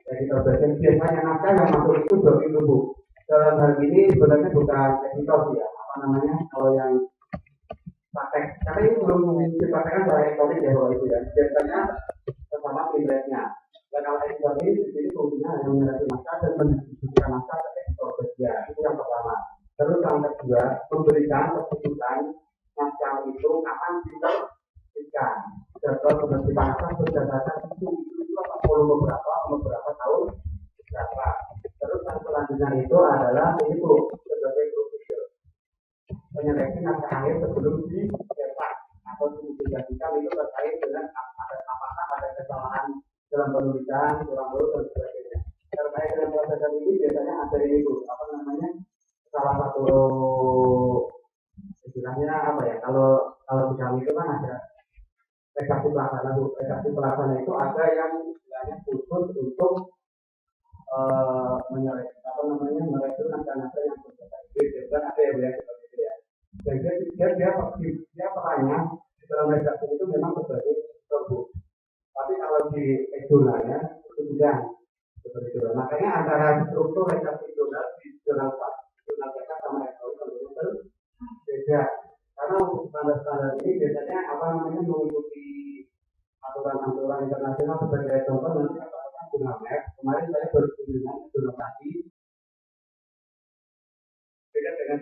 editor bagian biasanya naskah yang masuk itu 2 minggu Bu. Dalam hal ini sebenarnya bukan editor ya, apa namanya kalau yang praktek, karena ini belum dipraktekkan secara elektronik ya Bapak Ibu ya. Biasanya bersama timretnya. Dan kalau editor ini di sini fungsinya hanya menyerahkan naskah dan mendistribusikan naskah ke editor bagian. Itu yang pertama. Terus yang kedua, memberikan keputusan naskah itu kapan diterbitkan. Jadwal penerbitan naskah berdasarkan itu beberapa tahun berapa. Terus yang selanjutnya itu adalah ini Bu, sebagai prosedur penyeleksi naskah akhir sebelum dicetak atau dipublikasikan itu terkait dengan apakah ada kesalahan dalam penulisan, kurang lurus dan sebagainya. Terkait dengan proses ini biasanya ada ini Bu, apa namanya, salah satu istilahnya apa ya, kalau di kami itu kan ada redaksi pelaksana Bu. Redaksi pelaksana itu ada yang istilahnya khusus untuk meredaksi naskah-naskah yang berbeda. Itu kan ada yang seperti itu ya. Dan dia perannya di dalam redaksi itu memang sebagai editor Bu. Tapi kalau di jurnalnya itu bukan seperti itu. Makanya antara struktur redaksi jurnal di jurnal cetak sama elektronik itu beda. Karena untuk standar-standar ini biasanya mengikuti aturan-aturan internasional sebagai contoh nanti katakan jurnal MEF. Kemarin saya berkunjungan ke jurnal tadi beda dengan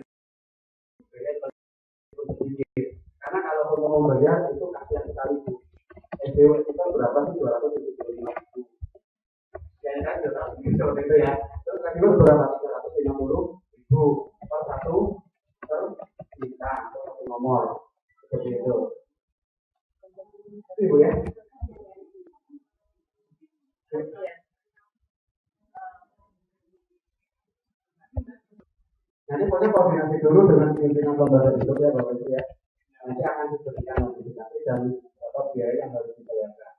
karena kalau mau membayar itu kasihan sekali Bu. SDW kita berapa sih 275.000. Yang kan jurnal seperti itu ya. Terus kan itu berapa 350.000 per satu per kita atau satu nomor seperti itu. Ibu ya. Nanti pokoknya koordinasi dulu dengan pimpinan lembaga itu ya Bapak Ibu ya. Nanti akan diberikan notifikasi dan biaya yang harus dibayarkan.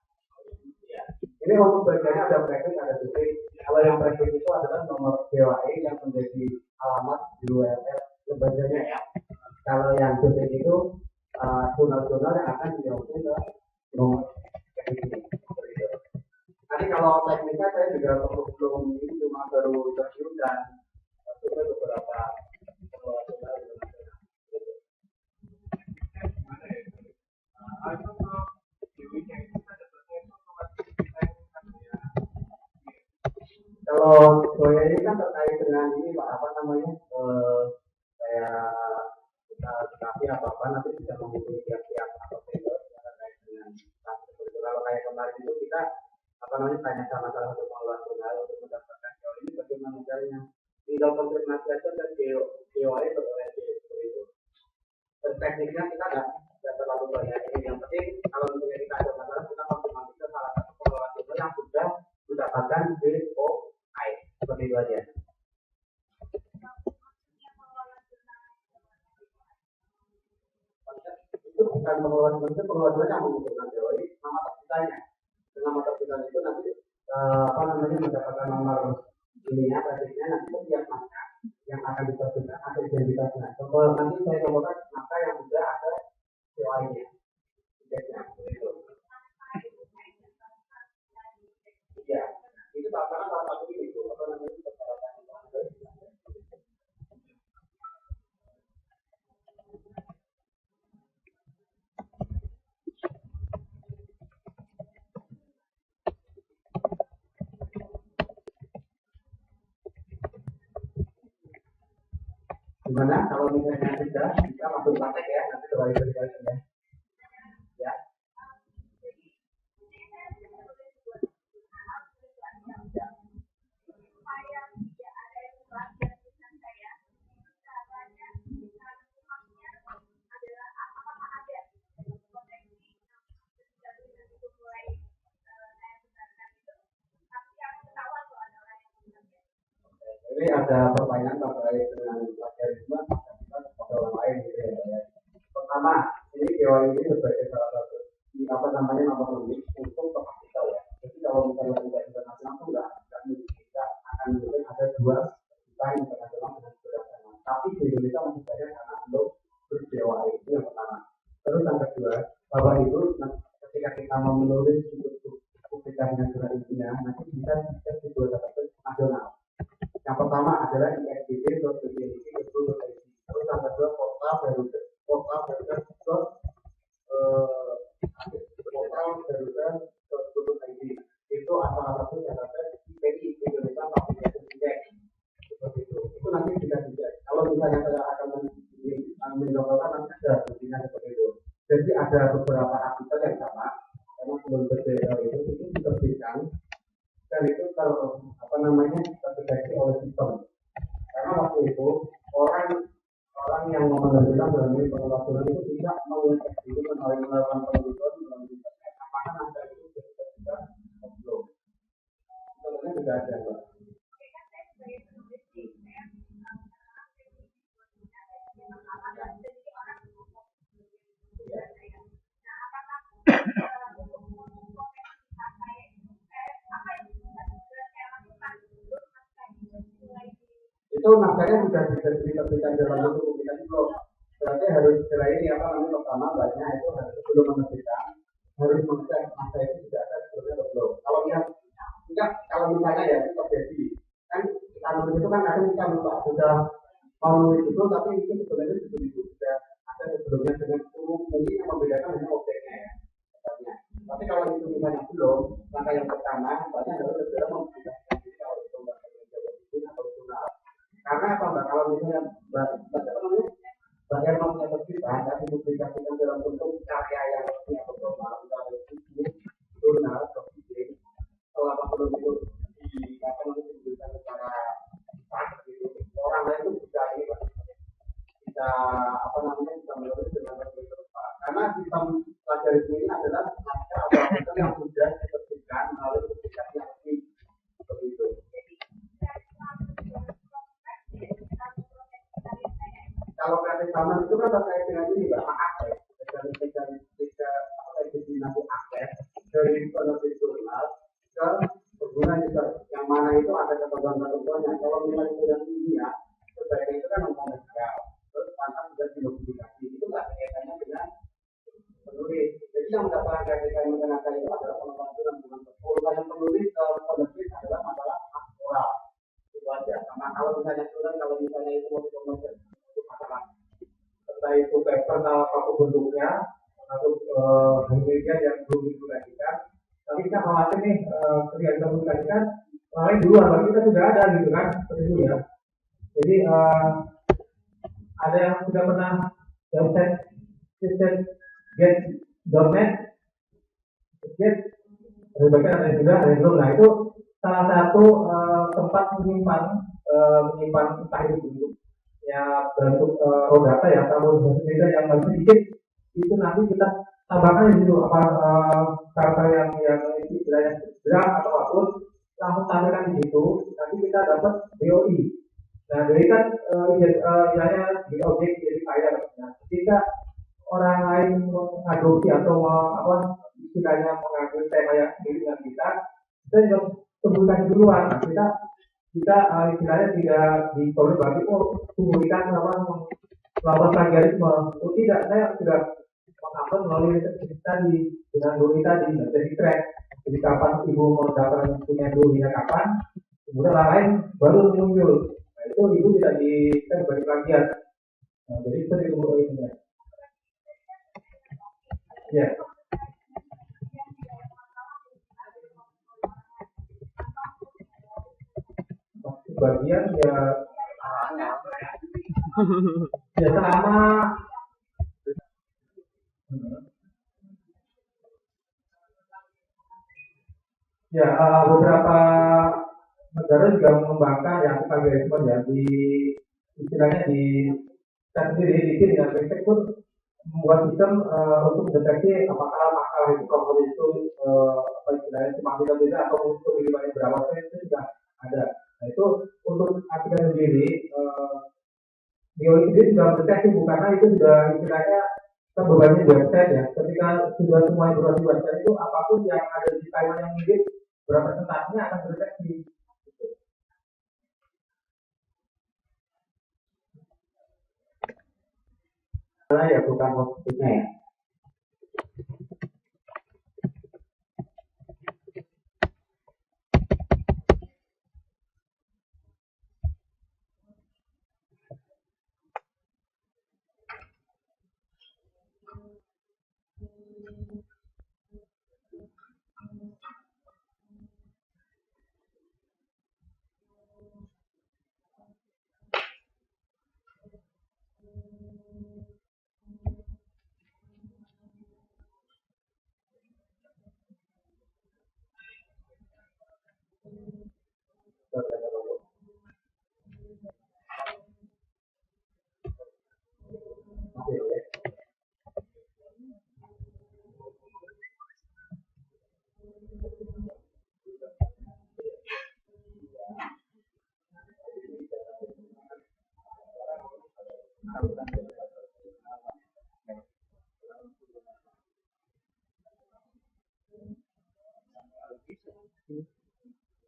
Ya. Ini untuk bagiannya ada praktik, ada titik. Kalau yang praktik itu adalah nomor DWI yang menjadi alamat di URL lembaganya ya. Kalau yang titik itu jurnal-jurnal yang akan dilakukan ke nomor ini. Nanti kalau teknisnya saya juga belum ini cuma baru interview dan juga beberapa jurnal kalau saya ini kan terkait dengan ini Pak, apa namanya, saya kita kasih apa nanti bisa menghubungi pihak-pihak atau vendor yang terkait dengan kalau kayak kemarin itu kita tanya sama salah satu pengelola jurnal untuk mendapatkan jauh ini bagaimana caranya, tinggal konfirmasi aja dan DOI beroleh seperti itu. Dan tekniknya kita nggak terlalu banyak ini, yang penting kalau misalnya kita ada masalah kita konfirmasi ke salah satu pengelola jurnal yang sudah mendapatkan DOI seperti itu aja. Itu bukan pengelola jurnal yang mengumpulkan DOI, nama terbitanya. Nama terbitan itu nanti mendapatkan nomor ininya, basisnya nanti setiap naskah yang akan diterbitkan ada identitasnya. Contoh nanti saya contohkan naskah yang sudah ada DOI-nya. Ya, itu salah satu ini itu persyaratan. Gimana kalau misalnya sudah bisa masuk praktek ya, nanti coba diberikan ya. Ya. Ini ada pertanyaan terkait dengan plagiarisme pada orang lain gitu ya. Pertama, ini DOI ini sebagai salah satu nomor lebih untuk kapasitas ya. Jadi kalau misalnya tidak internasional itu nggak bisa akan mungkin ada 2 juta internasional dengan berdasarkan. Tapi di Indonesia masih banyak karena belum ber-DOI, itu yang pertama. Terus yang kedua, bahwa itu ketika kita mau menulis untuk publikasinya surat isinya, nanti bisa di dua database nasional. Yang pertama adalah ISBD.bpnp.go.id, terus yang kedua portal Garuda itu salah satu database IPI, Indonesia Publication Index. Seperti itu nanti bisa dicek. Kalau misalnya saya akan mencontohkan nanti ada buktinya seperti itu. Jadi ada beberapa artikel yang sama karena belum berbeda itu diterbitkan dan itu terdeteksi oleh sistem. Karena waktu itu orang yang menerbitkan melalui pengetahuan itu tidak mengecek dulu melakukan penelitian melalui internet apakah naskah itu sudah diterbitkan atau belum. Sebenarnya sudah ada, Mbak. Itu naskahnya sudah diterbitkan dalam bentuk publikasi belum? Berarti harus setelah ini pertama mbaknya itu harus sebelum menerbitkan harus mengecek naskah itu sudah ada sebelumnya atau belum. Kalau misalnya ya itu terjadi kan kita nulis itu kan kadang kita lupa sudah mau nulis itu tapi itu sebenarnya sebelum itu sudah ada sebelumnya dengan mungkin yang membedakan hanya objeknya ya. Tapi kalau itu misalnya belum, langkah yang pertama mbaknya harus segera mempublikasikan diri oleh pembaca atau jurnal. Karena apa mbak? Kalau misalnya mbak yang punya terbitan dan dipublikasikan dalam bentuk karya yang resmi atau formal, misalnya buku, jurnal, publik, selama belum itu diberikan secara sah, gitu, orang lain itu bisa bisa menulis dengan lebih tepat. Karena sistem plagiarisme ini adalah naskah atau artikel yang sudah diterbitkan melalui publikasi yang resmi, seperti itu. Kalau kreatif commons itu kan terkait dengan ini mbak, akses destinasi akses dari penerbit jurnal ke pengguna user yang mana itu ada ketentuan-ketentuannya. Kalau misalnya itu yang ilmiah sebaiknya itu kan non-komersial terus tanpa sudah dimodifikasi itu nggak kaitannya dengan penulis. Jadi yang mendapatkan kaitan mengenai itu adalah penelitian bukan urusan yang penulis ke penerbit adalah masalah hak moral itu aja. Sama kalau misalnya itu mau dikomersial itu masalah entah itu paper atau apapun bentuknya atau media yang belum dipublikasikan. Tapi kita khawatir nih ketika kita publikasikan lain duluan, tapi kita sudah ada gitu kan seperti itu ya. Jadi ada yang sudah pernah website get.net ada yang sudah ada yang belum. Nah itu salah satu tempat menyimpan entah itu bentuk ya bentuk raw data ya atau data yang lebih sedikit itu nanti kita tambahkan di situ apa kata yang istilahnya draft atau apapun langsung tampilkan di situ nanti kita dapat DOI. Nah DOI kan istilahnya di objek jadi file. Nah ketika orang lain mengadopsi atau istilahnya mengambil tema yang sendiri dengan kita juga sebutkan duluan. Nah kita istilahnya tidak diperlu berarti tunggu kita melakukan plagiarisme. Oh tidak, saya sudah mengupload melalui tadi dengan doi tadi jadi track. Jadi kapan ibu mau mendapatkan punya doi-nya kapan, kemudian lain baru muncul. Nah itu ibu tidak sebagai plagiat. Nah, jadi itu doi-nya. Ya. Bagian ya selama beberapa negara juga mengembangkan yang plagiarisme ya di istilahnya di sendiri dengan riset pun membuat sistem untuk mendeteksi apakah makalah itu komponen itu istilahnya cuma tidak atau untuk pilihannya berapa itu sudah ada. Nah itu untuk artikel sendiri DOI sendiri sudah mendeteksi karena itu sudah istilahnya kita bebannya di website ya. Ketika sudah semua informasi website itu apapun yang ada di timeline yang mirip berapa persentasenya akan terdeteksi. Ya bukan positifnya ya.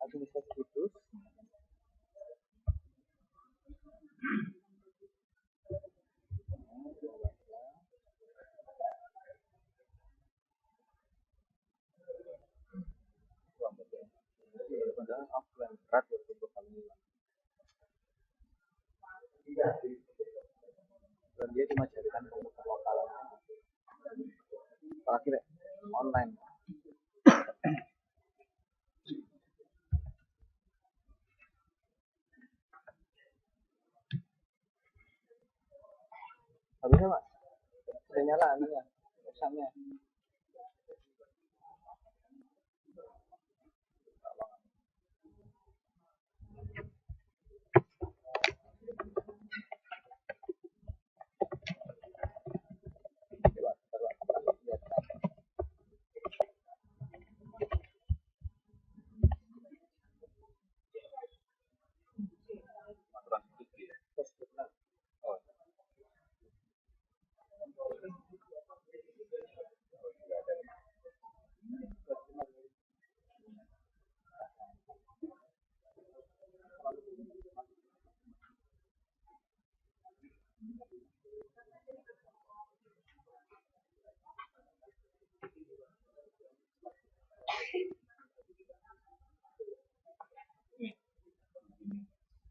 langsung bisa putus. Offline berat untuk kami. Dan dia cuma jadikan komputer lokal, apalagi online. Habisnya mas, udah nyala anunya, pesannya.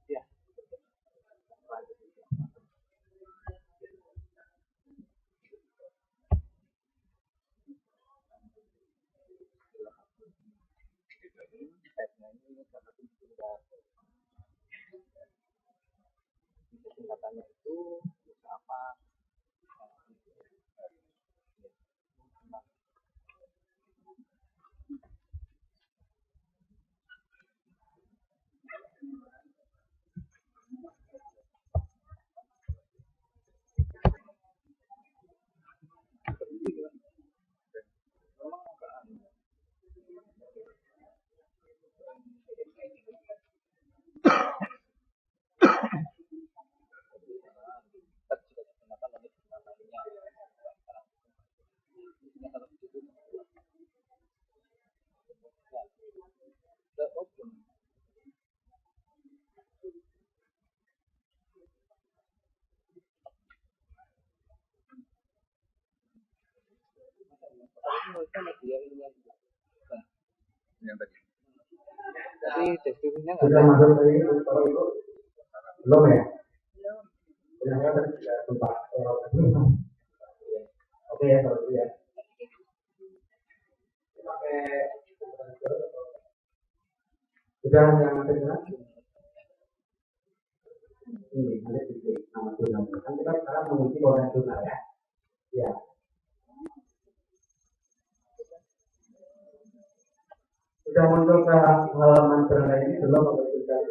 Ya. Singkatannya itu apa? Yang tadi. Tapi deskripsinya nggak sudah ada. masuk tadi kalau itu belum ya? Ternyata tadi sudah sempat oke ya kalau itu ya. Pakai sudah yang terjelas ini ada titik nama tuna kan kita sekarang mengisi konten tuna ya. Ya. Sudah muncul ke halaman beranda ini belum atau sudah?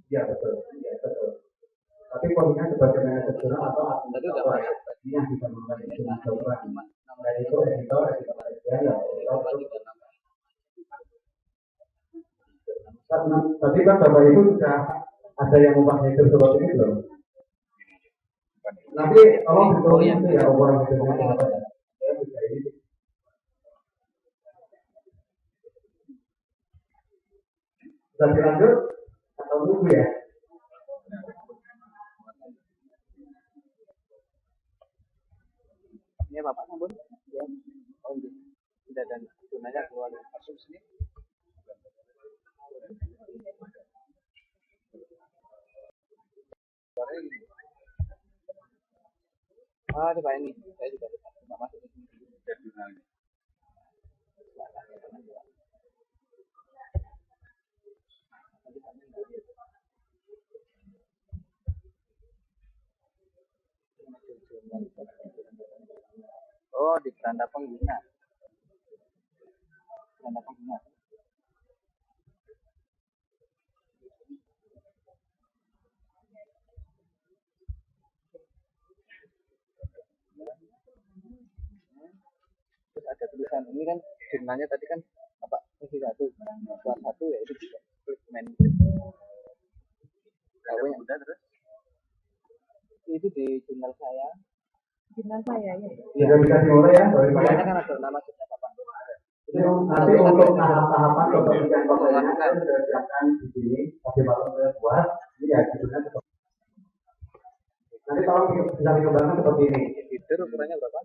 Ya betul, ya betul. Tapi posisinya sebagai manajer jurnal atau administrator ya. Ini yang bisa membantu jurnal program. Dan itu editor ya, ya editor. Tadi kan Bapak Ibu sudah ada yang ubah hidup seperti ini belum? Nanti tolong ditulis itu ya orang hidupnya apa ya? Saya bisa ini. Sudah dilanjut atau nunggu ya? Ini Bapak Sambun. Oh iya. Sudah dan tunanya keluar dari kasus ini. Ah, di Pak ini. Saya juga tidak masuk ke sini. Oh, di tanda pengguna. Tanda pengguna. Terus ada tulisan ini kan jurnalnya tadi kan apa fungsi satu, kelas satu ya itu juga klik main. Kalau udah terus di jurnal saya. Jurnal saya ya. Tidak bisa dimulai ya, sorry Pak. Biasanya kan ada nama jurnal Bapak. Jadi nanti untuk tahap-tahapan pemeriksaan kontennya saya sudah siapkan di sini, tapi kalau saya buat, ini ya judulnya seperti nanti tolong bisa dikembangkan seperti ini. Editor ukurannya berapa?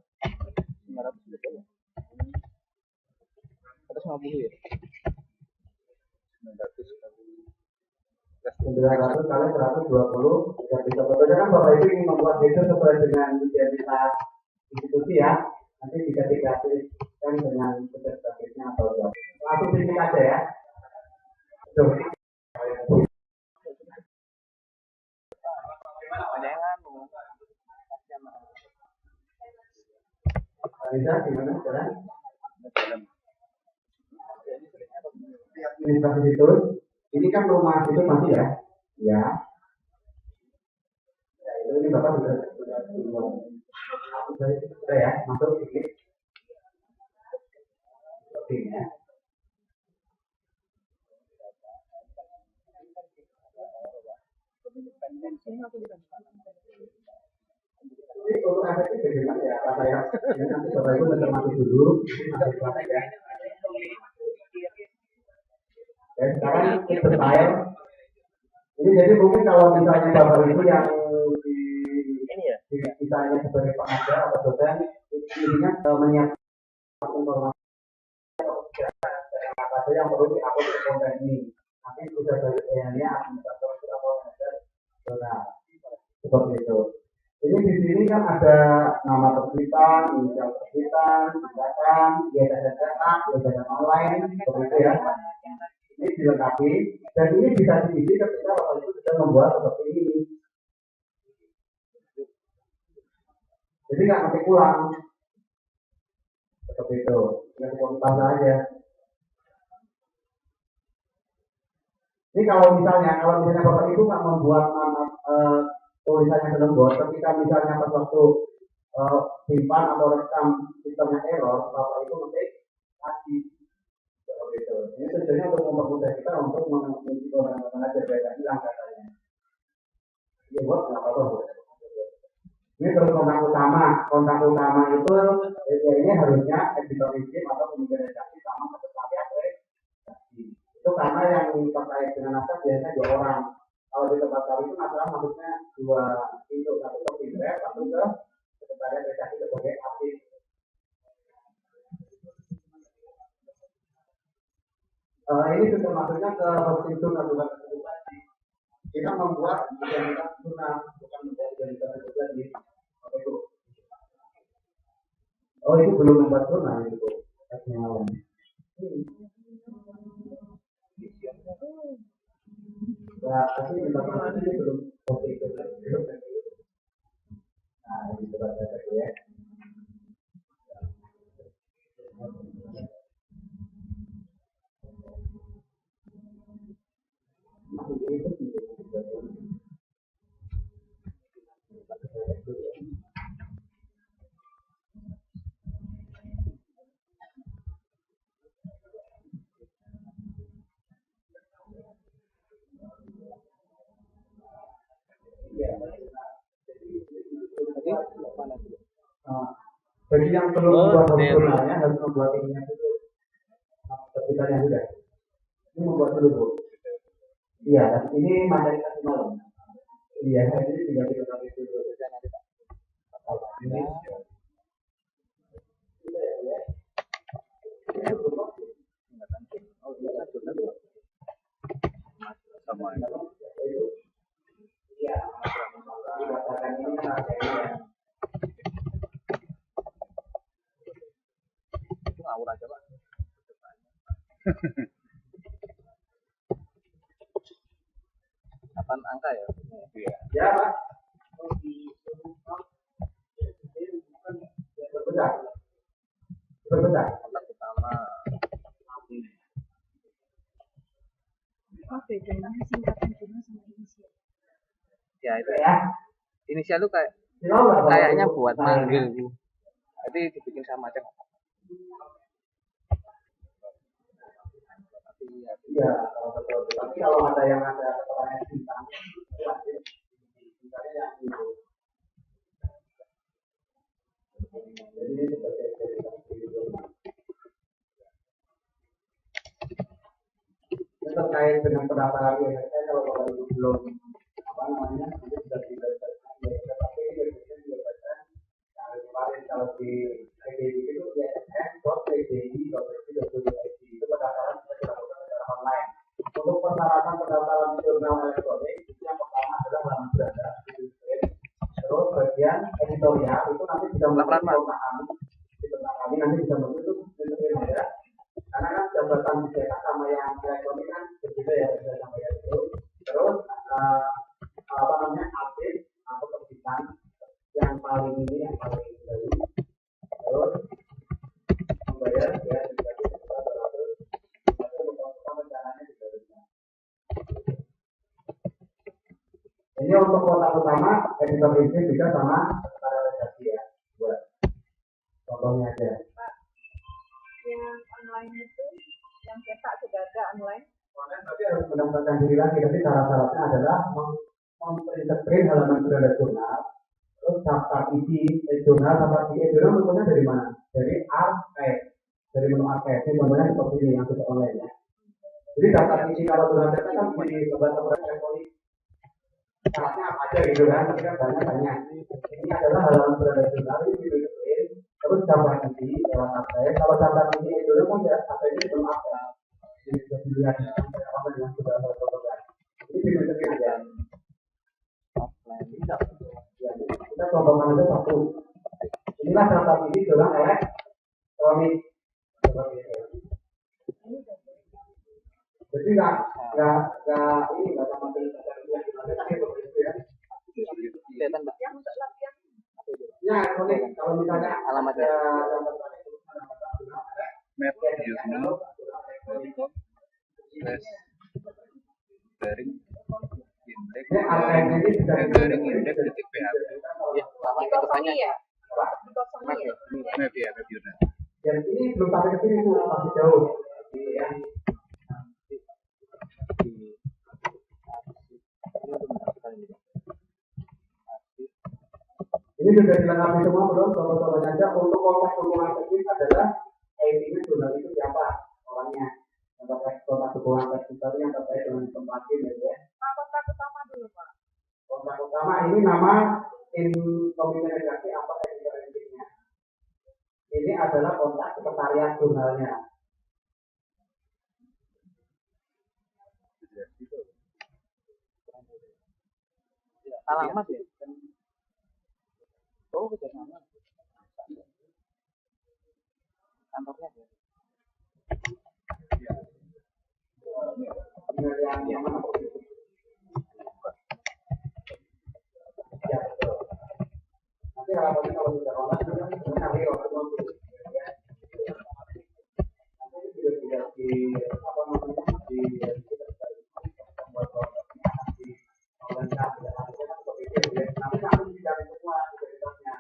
500 gitu. 150 ya? 900 kali 120 dan bisa berbeda kan Bapak Ibu ingin membuat itu sesuai dengan identitas institusi ya, nanti bisa dikasihkan dengan sertifikatnya atau apa. Langsung titik aja ya. Tuh. Bisa gimana sekarang? Ini kasih situ. Ini kan rumah itu masih ya, ya. Ya ini Bapak sudah ya, masuk sedikit. Oke ya. Jadi untuk efektif bagaimana ya, Pak saya? Ini nanti Bapak Ibu mencermati dulu, ya. Oke, sekarang kita style. Ini jadi mungkin kalau misalnya Bapak Ibu yang misalnya sebagai pengajar atau dosen, intinya menyiapkan informasi apa saja yang perlu diupload ke konten ini. Nanti sudah dari administrator atau manajer jurnal seperti itu. Ini di sini kan ada nama terbitan, inisial terbitan, tindakan, ijazah cetak, ijazah online, seperti itu ya. Ini dilengkapi dan ini bisa diisi ketika Bapak Ibu sudah membuat seperti ini. Jadi nggak nanti pulang seperti itu, nggak dikompilasi aja. Ini kalau misalnya Bapak Ibu nggak membuat tulisannya dalam bot, ketika misalnya pas waktu simpan atau rekam sistemnya error, Bapak Ibu ngetik lagi seperti itu. Ini tujuannya untuk mempermudah kita untuk mengisi orang mengajar biar hilang katanya. Ya buat nggak apa-apa. Ini terus kontak utama itu ya ini harusnya editor izin atau pemimpin redaksi sama sekretariat redaksi. Itu karena yang terkait dengan naskah biasanya 2 orang. Kalau di tempat kami itu naskah maksudnya 2 pintu, satu ke pimret, satu ke sekretariat redaksi sebagai artis. Ini juga maksudnya ke pintu bukan ke kita membuat identitas jurnal, bukan menjadi identitas pribadi. Oh itu belum membuat jurnal itu. Nah, tapi memang ini belum oke itu. Nah, ini coba saya cek ya. Bagi yang belum membuat jurnalnya harus membuat ininya dulu. Sertifikatnya sudah. Ini membuat dulu Bu. Iya, dan ini materi kasih malam. Iya, ini tinggal kita itu dulu. Ini. Sama iya, berdasarkan ini kan ada itu ngawur aja Pak. Kapan angka ya? Iya. Ya Pak. Berbeda. Kontak utama. Oh bedanya singkatan jurnal sama inisial. Ya itu ya. Inisial tuh kayaknya buat manggil. Jadi dibikin sama aja. Iya, betul. Tapi kalau ada yang ada keterangan bintang, misalnya yang itu ini sebagai verifikasi jurnal. Ini terkait dengan pendaftaran ISSN kalau Bapak Ibu belum apa namanya nanti sudah di website ISSN, tapi ini website di website yang kemarin kalau di IDI itu ISSN.pdi.pdi.id itu pendaftaran bisa dilakukan secara online. Untuk persyaratan pendaftaran jurnal elektronik itu yang pertama adalah halaman beranda. Terus bagian editorial itu nanti bisa melakukan kontak kami, di tempat kami nanti bisa menutup ya. Karena kan jabatan dicetak sama yang elektronik kan berbeda ya, bisa sampai itu. Terus apa namanya update atau terbitan yang paling ini yang paling baru. Terus membayar ya juga kita teratur. Rencananya juga. Ini untuk kota utama editor izin bisa sama para redaksi ya. Buat contohnya aja. Yang online itu, yang cetak sudah ada online. Online berarti harus mendaftarkan diri lagi, tapi syarat-syaratnya adalah memprint halaman beranda jurnal, terus daftar isi jurnal, daftar isi jurnal tentunya dari mana? Dari archive, dari menu archive. Ini contohnya seperti ini yang sudah online ya. Jadi daftar isi kalau jurnal cetak kan di sebelah elektronik. Syaratnya apa aja gitu kan? Tapi kan banyak. Ini adalah halaman beranda jurnal ini diprint, terus daftar isi lewat archive. Kalau daftar isi jurnal kan ya archive ini belum ada. Ini bisa dilihat apa yang sudah saya contohkan. Ini dimensikan aja. Ya, kita contohkan aja satu. Inilah daftar isi jurnal elektronik. Jadi nggak ini nggak sama kelihatan Mbak. Yang untuk latihan ya elektronik. Kalau misalnya Alamatnya. Map jurnal garing indeks garing indeks detik PHP Ya, sama itu dikosongi tanya. ya? Dikosongi ya? map ya map jurnal. dan ini belum sampai ke sini tuh masih jauh. Ya. Ini sudah dilengkapi semua belum? Contoh-contoh saja untuk konteks dukungan teknis adalah IP-nya jurnal itu siapa orangnya. Kontak dukungan teknis itu yang terkait dengan tempat ini ya. Pak, kontak utama dulu Pak. Kontak utama ini nama komite redaksi apa editor intinya. Ini adalah kontak sekretariat jurnalnya. Alamat ya. Oh, kerjasama. Kantornya ya. Yang mana? Ya, betul. Nanti harapannya kalau sudah online itu kan sebenarnya orang mau ya. Nanti itu sudah di apa namanya di membuat di online kan tidak harusnya seperti itu ya. Nanti kami dicari semua identitasnya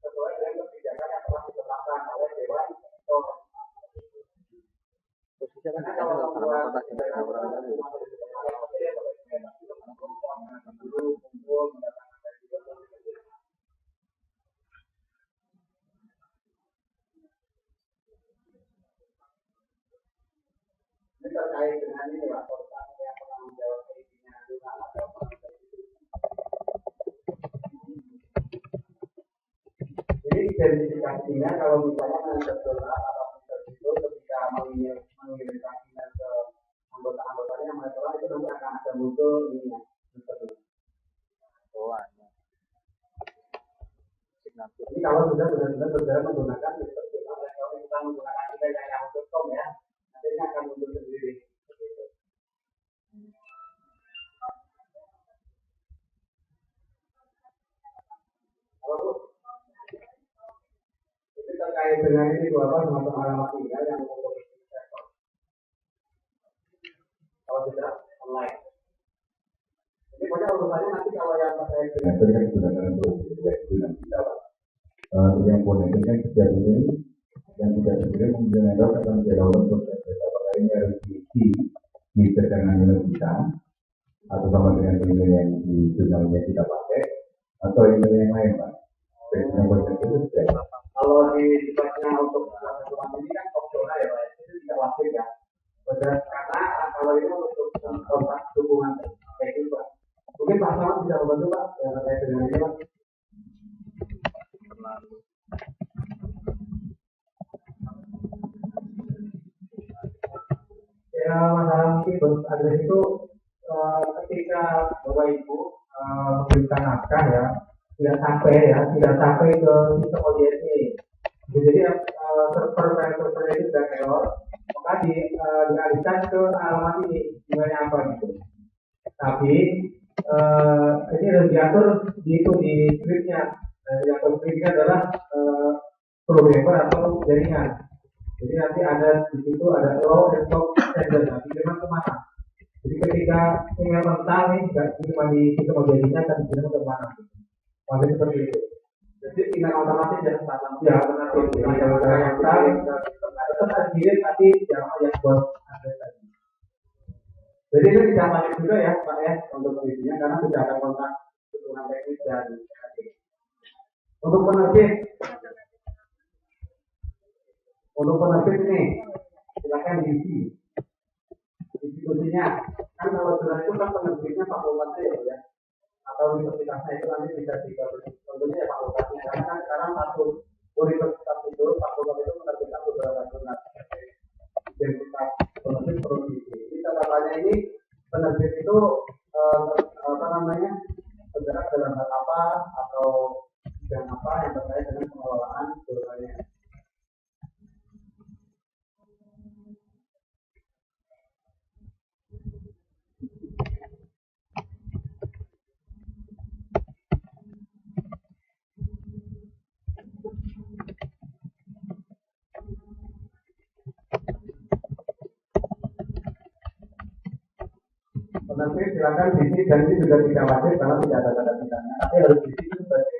sesuai dengan kebijakan yang telah ditetapkan oleh Dewan Rektor. Posisinya kan di sana kalau kontak dengan orang lain. Ini terkait dengan ini Pak, yang penanggung jawab IP-nya jurnal atau ini identifikasinya kalau misalnya menentukan jurnal atau itu ketika mengirimkan email ke anggota-anggotanya yang mereka itu nanti akan ada muncul ini ya. Oh, signatur. Ini kalau sudah benar-benar berjalan menggunakan sistem jurnal elektronik, kita menggunakan email yang yahoo.com ya, nanti ini akan muncul sendiri. Itu terkait dengan ini dua apa semacam alamat tinggal yang untuk sektor. Kalau tidak online. Ini pokoknya urusannya nanti kalau yang terkait dengan tadi kan digunakan untuk dengan kita Pak. Yang boleh ini kan sejak ini yang tidak sendiri menggunakan data akan menjadi untuk data apakah ini harus diisi di cadangan email kita atau sama dengan email yang di jurnalnya kita pakai atau email yang lain Pak. Jadi yang boleh itu sudah. Kalau di sifatnya untuk kebutuhan ini kan opsional ya Pak, itu tidak wajib ya. Karena kalau itu untuk kontak dukungan kayak gitu Pak. Mungkin Pak Selamat bisa membantu Pak terkait dengan ini Pak. Ya masalah mungkin bonus adres itu ketika Bapak Ibu memberikan naskah ya tidak sampai ke sistem OJT. Jadi server itu sudah error, maka dialihkan ke alamat ini nilainya apa gitu. Tapi ini harus diatur di scriptnya. Yang scriptnya adalah programmer atau jaringan. Jadi nanti ada di situ ada low and top sender, nanti kirim kemana. Jadi ketika email mentah nih nggak cuma di sistem OJT-nya, tapi kirim ke mana. Maka seperti itu. Jadi email otomatis ya, ya otomatis. Kalau saya tetap kirim tapi jangan yang buat adres tadi. Jadi itu tidak wajib juga ya Pak ya untuk isinya karena tidak ada kontak dukungan teknis dan untuk penerbit ini silakan diisi institusinya. Kan kalau sudah itu kan penerbitnya fakultasnya ya atau universitasnya itu nanti bisa tentunya ya fakultasnya karena kan sekarang satu universitas itu fakultas itu menerbitkan beberapa jurnal identitas penerbit produksi. Jadi catatannya ini penerbit itu bergerak dalam hal apa atau bidang apa yang terkait dengan pengelolaan jurnalnya. Penerbit silakan diisi dan ini juga tidak wajib kalau tidak ada tanda tangannya, tapi harus diisi sebagai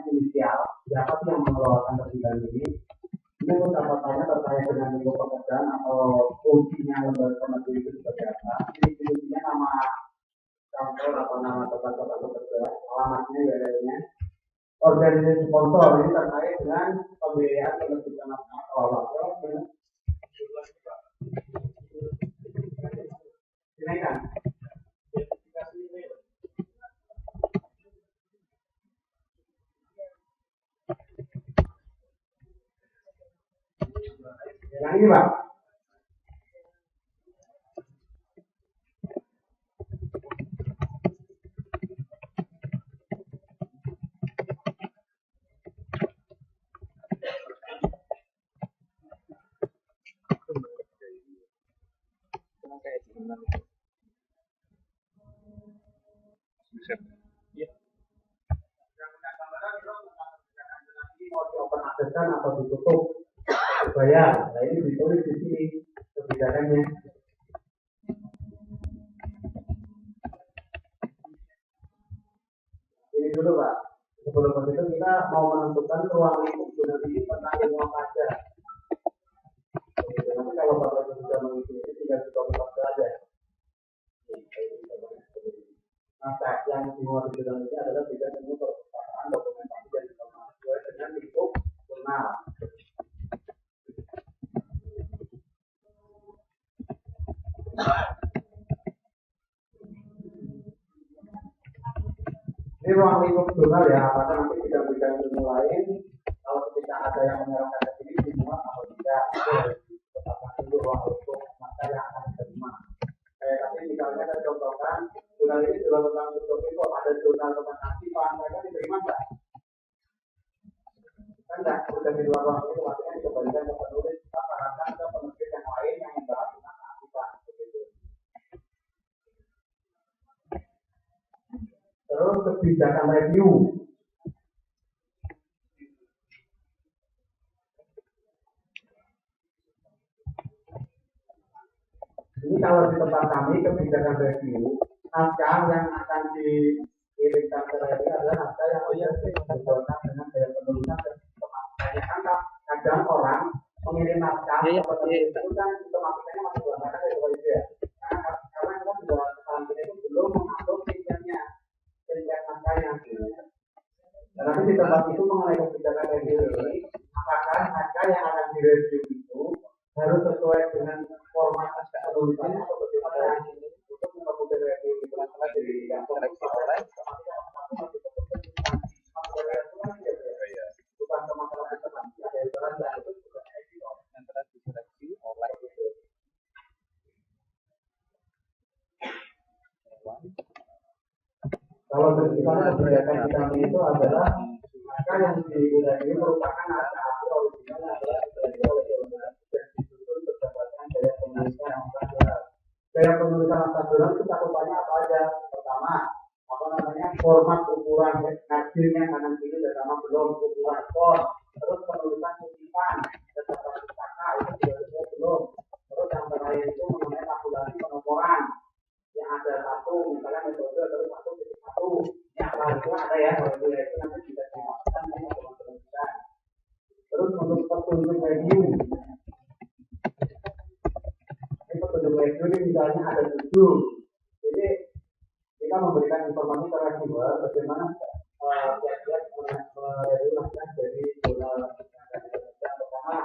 inisial siapa sih yang mengeluarkan terbitan ini. Ini pun catatannya terkait dengan lingkup pekerjaan atau fungsinya lembaga penerbit itu seperti apa. Ini fungsinya nama kantor atau nama tempat bekerja, alamatnya, URL-nya. Organisasi sponsor ini terkait dengan pembiayaan penerbitan awal-awal dengan dinaikkan. Yang ini Pak. Mau diopen akseskan atau ditutup bayar. Nah ini ditulis di sini kebijakannya. Ini dulu Pak. Sebelum itu kita mau menentukan ruang lingkup jurnal ini tentang ilmu apa aja. Nanti kalau Bapak Ibu sudah mengisi ini tinggal dikopi saja. Nah, yang dimuat di jurnal ini adalah bidang ilmu perpustakaan, dokumentasi dan informasi dengan lingkup jurnal. Ini ruang lingkup jurnal ya, apakah nanti bidang-bidang ilmu lain kalau ketika ada yang menyerahkan ke sini dimuat atau tidak, itu harus ditetapkan dulu ruang lingkup maka yang akan diterima. Kayak tadi misalnya saya contohkan jurnal ini jurnal tentang filosofi, kok ada jurnal tentang aktifan, mereka diterima nggak? Kan nggak, sudah di luar ruang itu artinya dikembalikan ke penulis, kita sarankan ke penerbit yang lain yang membahas tentang aktifan. Terus kebijakan review. Ini kalau di tempat kami kebijakan review, naskah yang akan dikirimkan ke review adalah naskah yang berkaitan dengan gaya penulisan dan kebanyakan kadang orang mengirim naskah ke penerbit itu kan sistematikanya masih berantakan ya. Karena kita sudah samping itu belum mengatur tingkatnya naskahnya. Dan nanti di tempat itu mengenai kebijakan review ini, apakah naskah yang akan direview itu harus sesuai dengan format naskah penulisannya atau bagaimana untuk mempermudah review itu jadi tidak seleksi oleh bukan masalah substansi, ada aturan dan itu juga antara diseleksi oleh kalau bersifat kebijakan kita itu adalah maka yang direview merupakan naskah asli originalnya adalah direview oleh dewan dan disusun berdasarkan gaya penulisan naskah. Gaya penulisan naskah itu cakupannya apa aja? Pertama, apa namanya, format ukuran hasilnya kanan kiri bersama belum ukuran font, terus penulisan kutipan beserta pustaka itu juga belum. Terus yang terakhir itu mengenai tabulasi penomoran yang ada satu misalnya metode terus satu yang itu ada ya, kalau itu nanti bisa dimasukkan di teman-teman kita. Terus untuk petunjuk review, ini petunjuk review ini misalnya ada 7, jadi kita memberikan informasi ke reviewer bagaimana kiat-kiat mereview naskah dari jurnal yang pertama.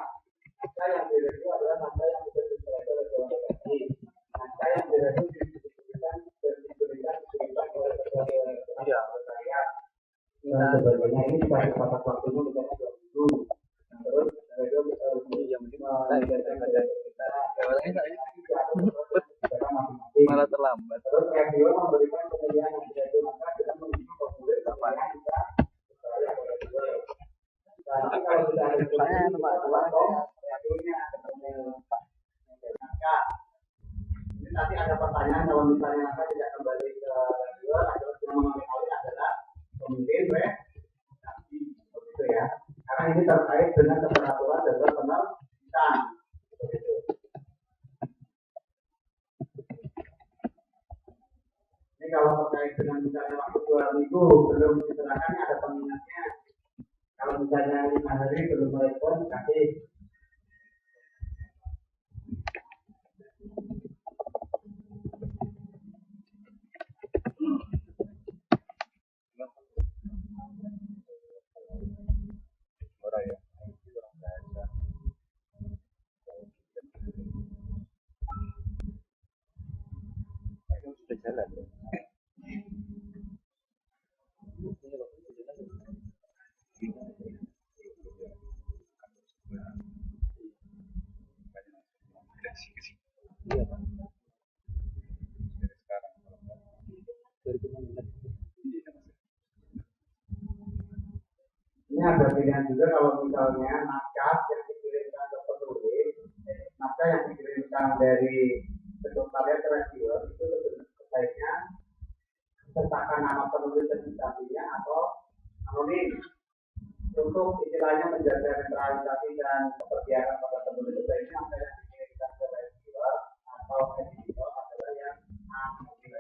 Naskah yang direview adalah naskah yang bisa diselesaikan oleh dewan redaksi. Naskah yang direview diberikan oleh ketua sekretariat dan sebagainya. Ini dikasih batas waktunya misalnya 2 minggu. Terus review kita harus malah terlambat. Terus reviewer memberikan penilaian yang tidak naskah dengan mengisi formulir pertanyaan kita. Nanti kalau sudah ada reviewnya naskah. Ini nanti ada pertanyaan kalau misalnya naskah tidak kembali ke reviewer, atau yang mengambil alih adalah pemimpin redaksi, begitu ya. Karena ini terkait dengan keteraturan dan penerbitan. Begitu. Ini kalau terkait dengan misalnya waktu 2 minggu belum diserahkan, ada pengingatnya. Kalau misalnya 5 hari belum merespon, kasih. Sudah jalan. Iya, Pak. Dari sekarang Ini ada pilihan juga kalau misalnya naskah yang dikirimkan ke penulis, naskah yang dikirimkan dari sekretariat ke reviewer itu sebaiknya sertakan nama penulis registrasinya atau anonim. Untuk istilahnya menjaga netralisasi dan kepercayaan pada penulis, sebaiknya naskah yang dikirimkan ke reviewer atau editor adalah yang anonim.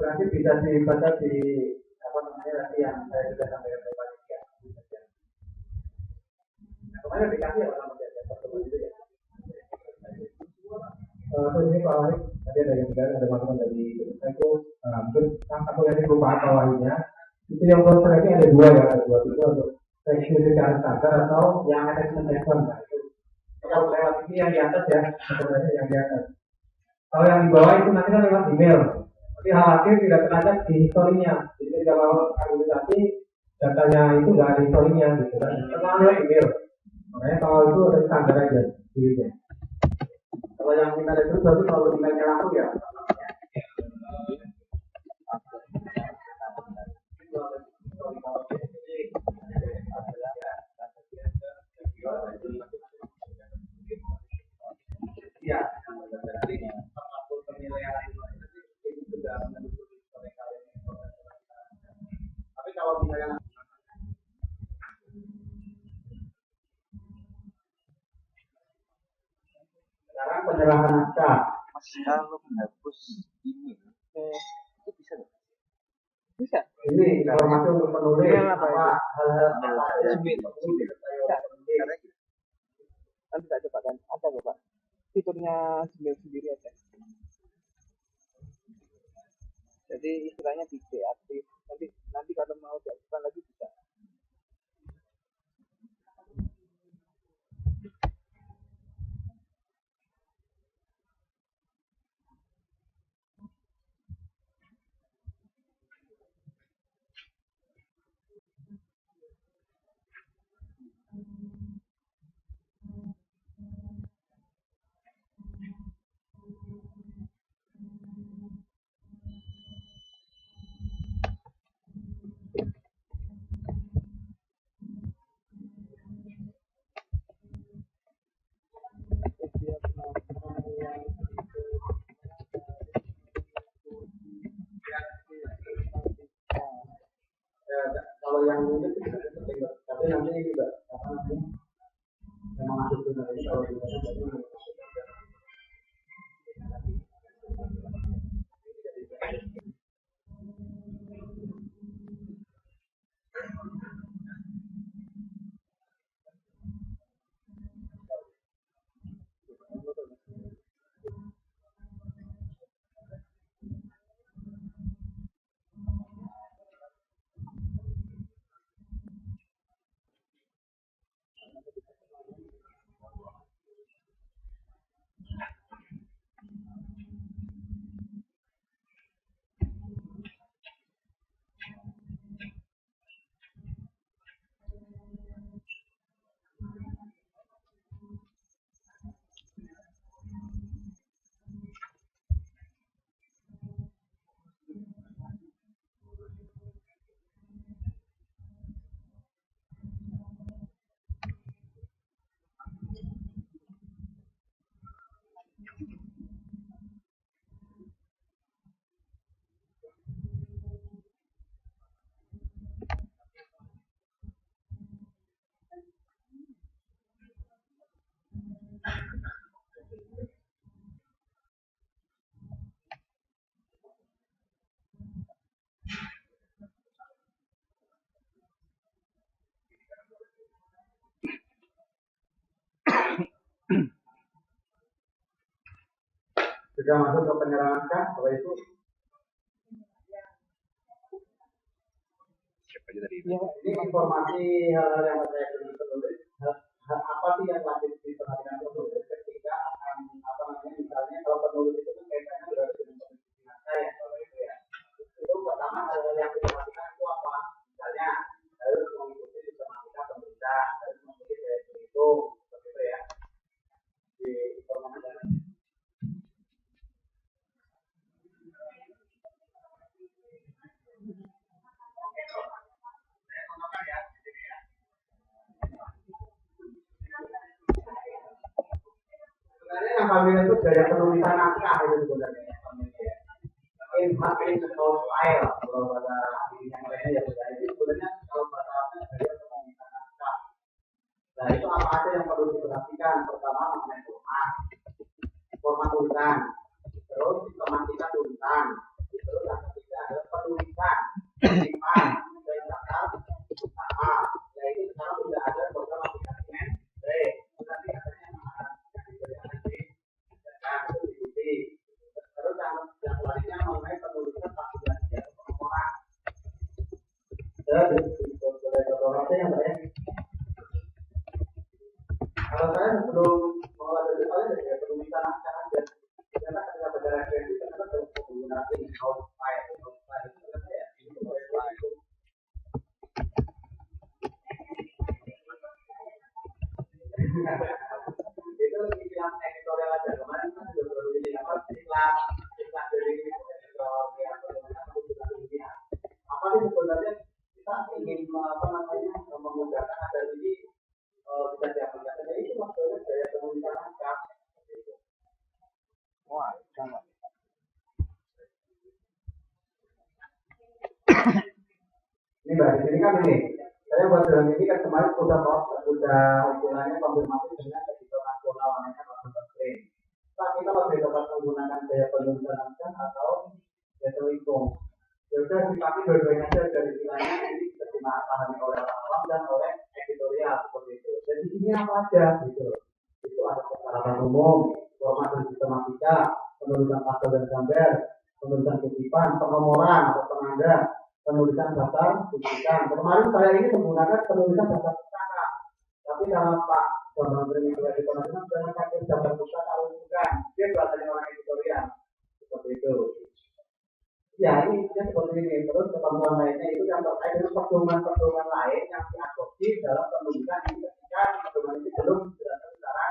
Nanti bisa dibaca di apa namanya nanti yang saya sudah sampaikan ke panitia. Kemarin dikasih ya orang pertemuan itu ya. Terus ini Pak Waris, tadi ada yang bilang ada masukan dari saya itu mungkin aku yang perubahan bawahnya itu yang proses ini ada 2 ya, ada 2 itu untuk review secara standar atau yang attachment event. Nah itu kalau lewat ini yang di atas ya, sebenarnya yang di atas. Kalau yang di bawah itu nanti kan lewat email. Tapi khawatir tidak tercatat di historinya. Jadi kalau akreditasi datanya itu nggak ada historinya gitu kan. Karena lewat email. Makanya kalau itu ada standar aja dirinya. Kalau yang kita lihat itu berarti kalau emailnya langsung ya. Iya. Tapi kalau misalnya sekarang penyerahan naskah, Mas, kalau menghapus ini itu bisa nggak? Bisa. Ini informasi untuk penulis Iya, apa apa hal-hal apa yang Gmail. Nanti tak coba kan. Ada kok Pak. Fiturnya Gmail sendiri aja. Jadi istilahnya di deaktif. Nanti kalau mau diaktifkan lagi bisa. Kalau yang itu tidak penting, tapi nanti juga apa namanya memang masuk ke dalam ini kalau kita sudah masuk ke penyerangan kan, apa itu? Siapa aja tadi? Ya, Ini informasi hal-hal yang saya belum penulis. Hal apa sih yang wajib diperhatikan penulis ketika akan apa namanya misalnya kalau penulis itu kan kaitannya berarti dengan pemikiran saya kalau itu ya. Itu pertama hal-hal yang diperhatikan itu apa? Misalnya harus mengikuti sistematika pemerintah, harus mengikuti daya berhitung, seperti itu ya. Di informasi. Sebenarnya yang familiar itu gaya penulisan naskah itu sebenarnya yang familiar. Inhabitable style kalau bahasa yang lainnya ya sudah itu sebenarnya kalau bahasa gaya penulisan naskah. Nah itu apa aja yang perlu diperhatikan? Pertama mengenai format tulisan, terus sistematika tulisan, terus yang ketiga adalah penulisan, simpan, mencatat, sama. Nah itu sekarang sudah ada program aplikasi Mendeley. Tapi katanya yang diberi analisis dan itu diikuti. Terus yang selanjutnya mengenai penulisan tabulasi atau pelaporan. Terus boleh fotografi yang baik. Kalau saya sebelum mengolah dari kalian dari penulisan naskah aja. Karena ketika baca referensi ternyata terus menggunakan outfile itu ternyata ya ini itu. Itu yang editorial aja kemarin kan sudah baru ini apa iklan dari editorial yang bagaimana apa sih sebenarnya kita ingin apa namanya memudahkan agar ini bisa diaplikasikan. Jadi itu maksudnya gaya penulisan naskah. wah, sama. Ini Mbak, di sini kan ini. Saya buat film ini kan kemarin udah istilahnya konfirmasi dengan editor nasional namanya Pak Presiden. Pak, kita lebih dapat menggunakan gaya penulisan naskah atau gaya hitung. Ya udah dipakai dua-duanya aja gitu. Itu ada persyaratan umum, informasi sistematika, penulisan pasal dan gambar, penulisan kutipan, penomoran atau penanda, penulisan daftar buktikan. Kemarin saya ini menggunakan penulisan daftar pustaka, tapi kalau Pak Bambang Trimedia di Konasional jangan pakai daftar pustaka rujukan, dia belajarnya orang editorial seperti itu. Ya ini seperti ini. Terus ketentuan lainnya itu yang terkait dengan pedoman-pedoman lain yang diadopsi dalam penulisan ini ketika pedoman ini belum dijelaskan secara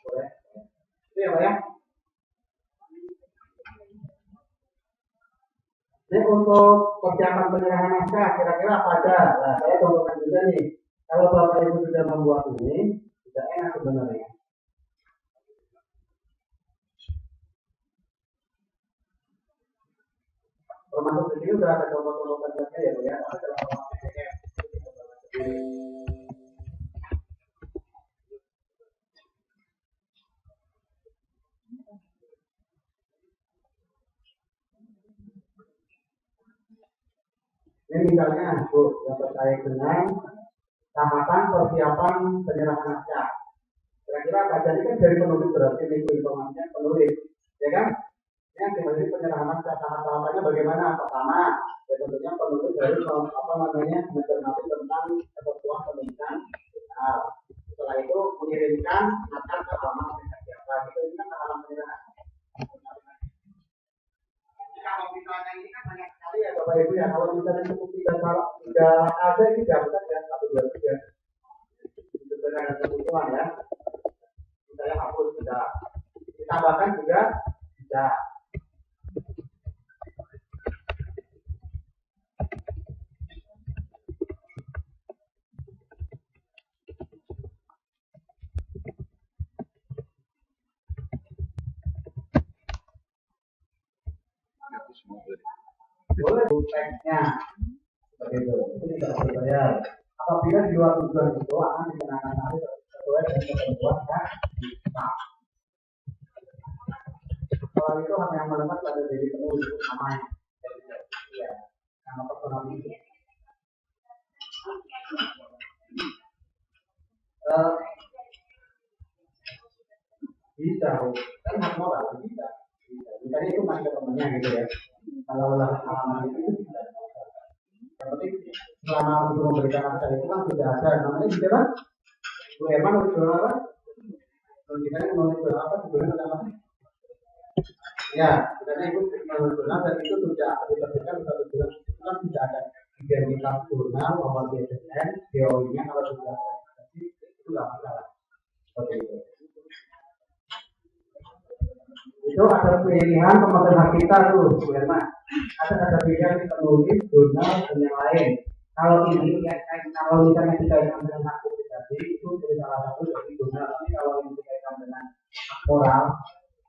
boleh. Itu ya Pak ya. Ini untuk persiapan penyerahan naskah kira-kira apa aja? Nah, saya contohkan juga nih. Kalau Bapak Ibu sudah membuat ini, sudah enak sebenarnya. Termasuk di sini sudah ada contoh-contoh template ya, Bu ya. Ada dalam format PDF. Ini misalnya, Bu, yang terkait dengan tahapan persiapan penyerahan naskah. Kira-kira apa? Jadi kan dari penulis berarti itu informasinya penulis, ya kan? Yang dimana penyerahan naskah tahap-tahapannya bagaimana? Pertama, ya tentunya penulis harus mencermati tentang ketentuan penulisan. Nah, setelah itu mengirimkan naskah ke alamat siapa itu kan alamat penyerahan. Kalau misalnya ini kan banyak sekali ya Bapak Ibu ya, kalau misalnya cukup tiga ada ini dapat ya 1, 2, 3. Itu ada kebutuhan ya. Misalnya hapus bisa, ditambahkan juga bisa. Boleh teksnya seperti itu tidak berbayar. Apabila di luar tujuan itu akan dikenakan tarif sesuai dengan ketentuan yang ditetapkan. Kalau itu hanya yang melekat pada diri penulis namanya. Ya, nama personal itu. Bisa, kan hak moral bisa. Misalnya itu masih temennya gitu ya. Kalau halaman itu tidak ada. Yang penting selama untuk memberikan naskah itu kan tidak ada namanya gitu kan? Bu Herman nulis jurnal apa? Kalau kita nulis jurnal apa? Sebenarnya namanya? Ya, karena itu nulis jurnal dan itu sudah diterbitkan 1 bulan itu kan tidak ada identitas jurnal, nomor BSN, teorinya kalau sudah ada itu nggak masalah. Seperti itu. Itu ada pilihan pemegang hak kita tuh, Bu Herman. Ada pilihan penulis, jurnal dan yang lain. Kalau ini ya, kalau misalnya dikaitkan dengan hak publikasi itu dari salah satu dari jurnal. Tapi kalau ini dikaitkan dengan hak moral,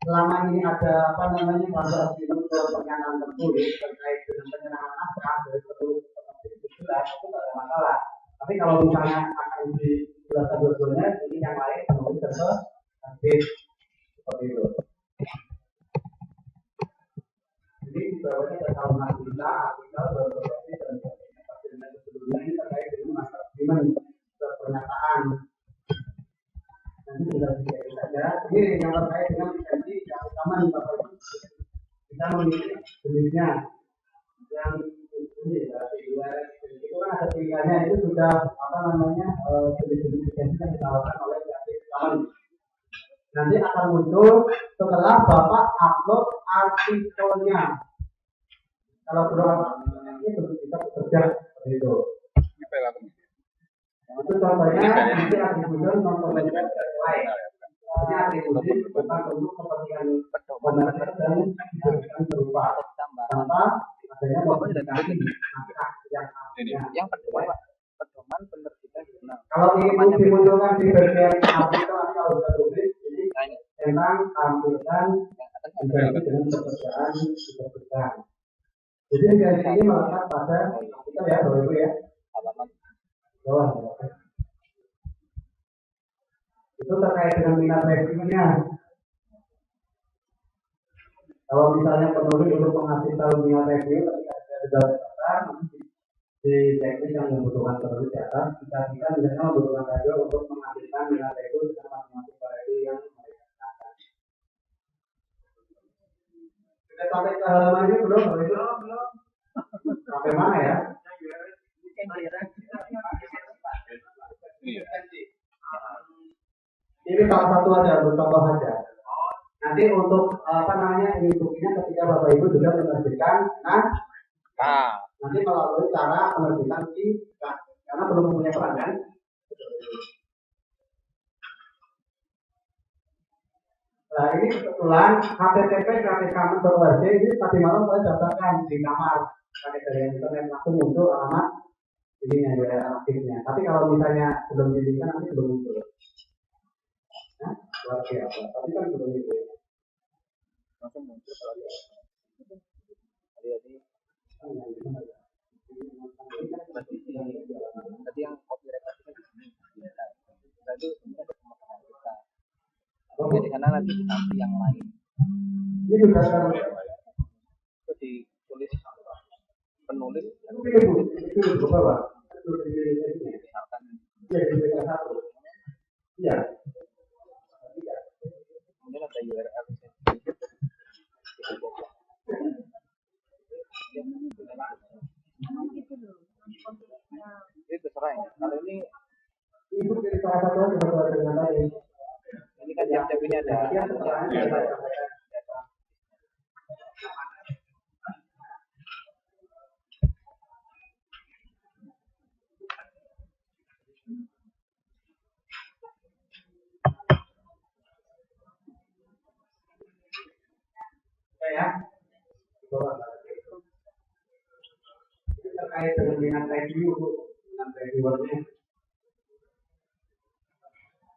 selama ini ada apa namanya transaksi pernyataan tertulis terkait dengan penyerahan naskah dari penulis itu jelas itu tidak ada masalah. Tapi kalau misalnya akan dijelaskan dua-duanya, ini yang lain penulis tersebut seperti itu. Jadi di bawahnya ada halaman kita, artikel, berprofesi dan sebagainya. Sebelumnya ini terkait dengan masalah pernyataan. Nanti tinggal dilihat saja. Ini yang terkait dengan lisensi yang utama nih Bapak Ibu. Kita memilih jenisnya. Yang ini itu kan ada pilihannya itu sudah apa namanya jenis-jenis lisensi yang ditawarkan oleh Creative Commons. Nanti akan muncul setelah Bapak upload artikelnya. Kalau belum ini belum bisa bekerja seperti itu. Itu contohnya nanti atribusi non-komersial lain. Ini atribusi bukan untuk kepentingan komersial dan diberikan berupa tanpa adanya publikasi yang pedoman penerbitan jurnal. Kalau ini dimunculkan di bagian artikel nanti kalau sudah tulis ini tentang tampilan diganti dengan pekerjaan diterbitkan. Jadi dari sini melekat pada kita ya Bapak Ibu ya. Halaman bawah. Itu terkait dengan minat reviewnya. Kalau misalnya penulis untuk mengasih tahu minat review ketika ada besar di teknik yang membutuhkan teknologi di atas, kita misalnya membutuhkan radio untuk menghasilkan nilai itu dengan masing-masing variasi yang mereka gunakan. Kita sampai ke halaman ini belum? Sampai mana ya? Ini salah satu aja, untuk contoh saja. Nanti untuk ini buktinya ketika Bapak Ibu juga menerbitkan, nanti melalui cara penerbitan karena belum punya peran kan? Nah ini kebetulan HTTP kreatifkamen.org ini tadi malam saya daftarkan di kamar pakai dari internet langsung muncul alamat ini yang daerah aktifnya. Tapi kalau misalnya belum diberikan nanti belum muncul. Nah, luar biasa. Tapi kan belum itu. Langsung muncul. Tadi yang copyright itu di sini. Itu ada pemaparan kita. Oke, di sana nanti nanti yang lain. Ini juga Itu ditulis penulis. Itu berapa? Itu Misalkan. Iya, di satu. Iya. Kemudian ada URL. Ini terserah ya. Kalau ini jadi salah satu dengan tadi. Ini kan yang ini ada. Ya. Terkait dengan review, dengan reviewernya.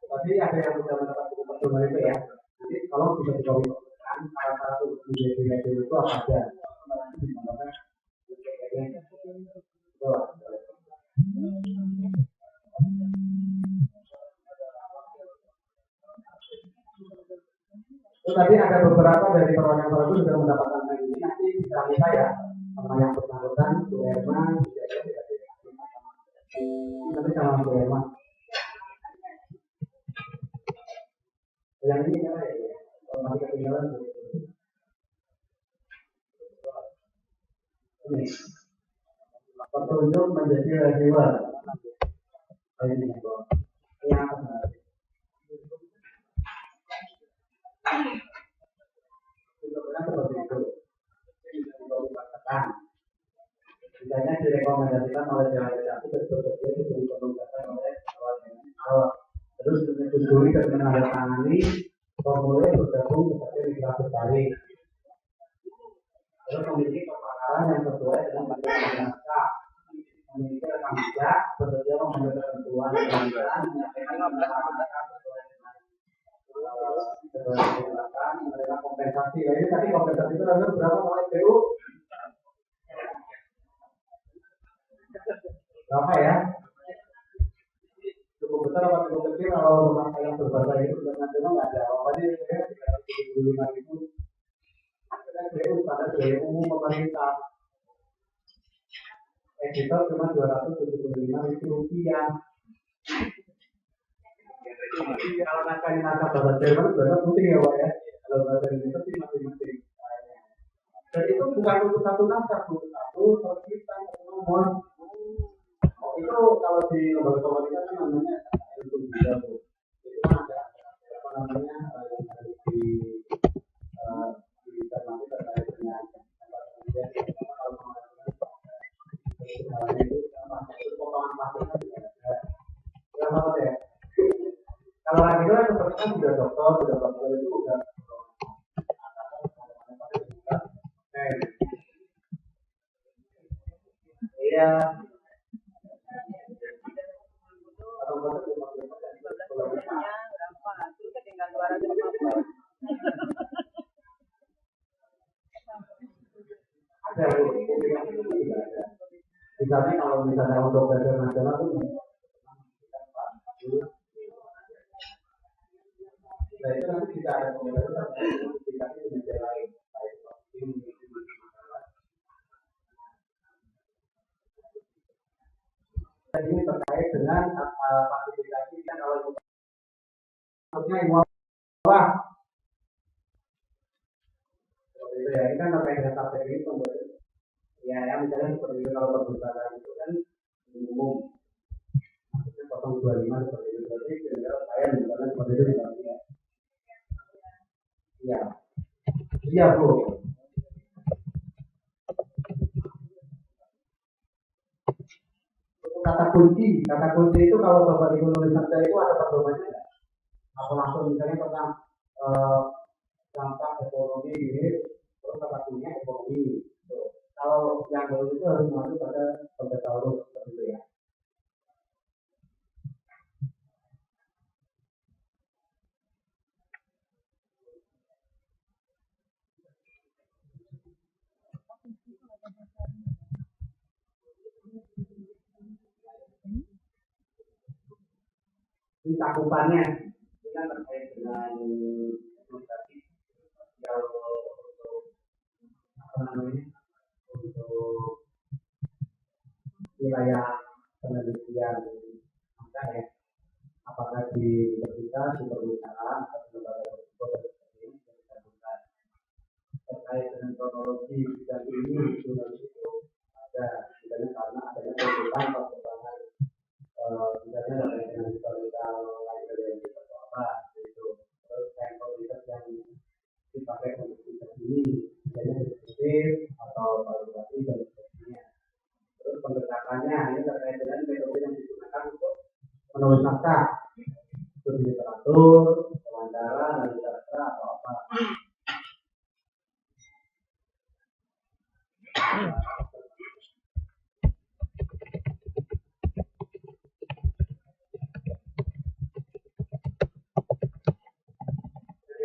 Tadi ada yang sudah mendapat pertemuan itu ya. Jadi kalau bisa dikomunikasikan salah satu menjadi review itu apa saja. Itu tadi ada beberapa dari perwakilan itu sudah mendapatkan ini nanti bisa saya sama yang bersangkutan Bu Herman nanti sama Bu Herman yang ini kan ya masih ketinggalan ini petunjuk menjadi reviewer ini yang sebenarnya seperti itu. Misalnya direkomendasikan oleh delegasi berikutnya itu direkomendasikan oleh awal. Terus menyetujui dan menandatangani formulir bergabung sebagai mitra bertani. Terus memiliki kepakaran yang sesuai dengan naskah. Memiliki rekam jejak, bersedia memenuhi ketentuan dan menyampaikan menerima kompensasi. Nah, ini tadi kompensasi itu berapa oleh PU? Berapa ya? Cukup besar apa cukup kecil? Kalau rumah yang berbahasa itu sudah nasional nggak ada. Apa aja saya 375.000. Kita PU pada biaya umum pemerintah. Editor cuma 275.000 rupiah. Kalau naskah bahasa Jerman bahasa putih ya Pak ya. Kalau bahasa Indonesia sih masing-masing. Dan itu bukan untuk satu naskah, untuk satu terbitan satu nomor. Oh, itu kalau di lembaga pemerintah kan namanya itu bisa bu. Itu kan ada apa namanya yang harus dicermati terkait dengan kalau itu potongan pasirnya tidak ada. Yang apa ya? Kalau lagi itu seperti kan sudah dokter, sudah dokter itu udah iya. Berapa? Itu tinggal 250. Ada misalnya kalau misalnya untuk belajar nasional itu nah itu nanti kita ada komunitas aplikasi di media lain dan ini terkait dengan partisipasi kan kalau itu harusnya yang bawah seperti itu ya. Ini kan terkait dengan subjek ini ya, yang misalnya seperti itu kalau perpustakaan itu kan umum maksudnya 025 seperti itu, berarti kira-kira saya misalnya seperti itu ya. Iya, iya Bu. Kata kunci itu kalau Bapak Ibu nulis saja itu ada pedomannya nggak? Atau langsung misalnya tentang dampak ekonomi ini, terus kata kuncinya ekonomi. Kalau yang baru itu harus masuk pada pengetahuan seperti itu ya. Ini cakupannya ini kan terkait dengan administrasi sosial untuk apa namanya untuk wilayah penelitian maka ya apakah di universitas, di perusahaan atau di lembaga berisiko dan sebagainya yang disebutkan terkait dengan kronologi bidang ini jurnalis itu ada misalnya karena adanya perkembangan misalnya terkait dengan historical library atau apa itu terus sampel riset yang dipakai untuk riset ini misalnya deskriptif atau validasi dan sebagainya. Terus pendekatannya ini terkait dengan metode yang digunakan untuk menulis naskah studi literatur, wawancara, analisa sastra atau apa.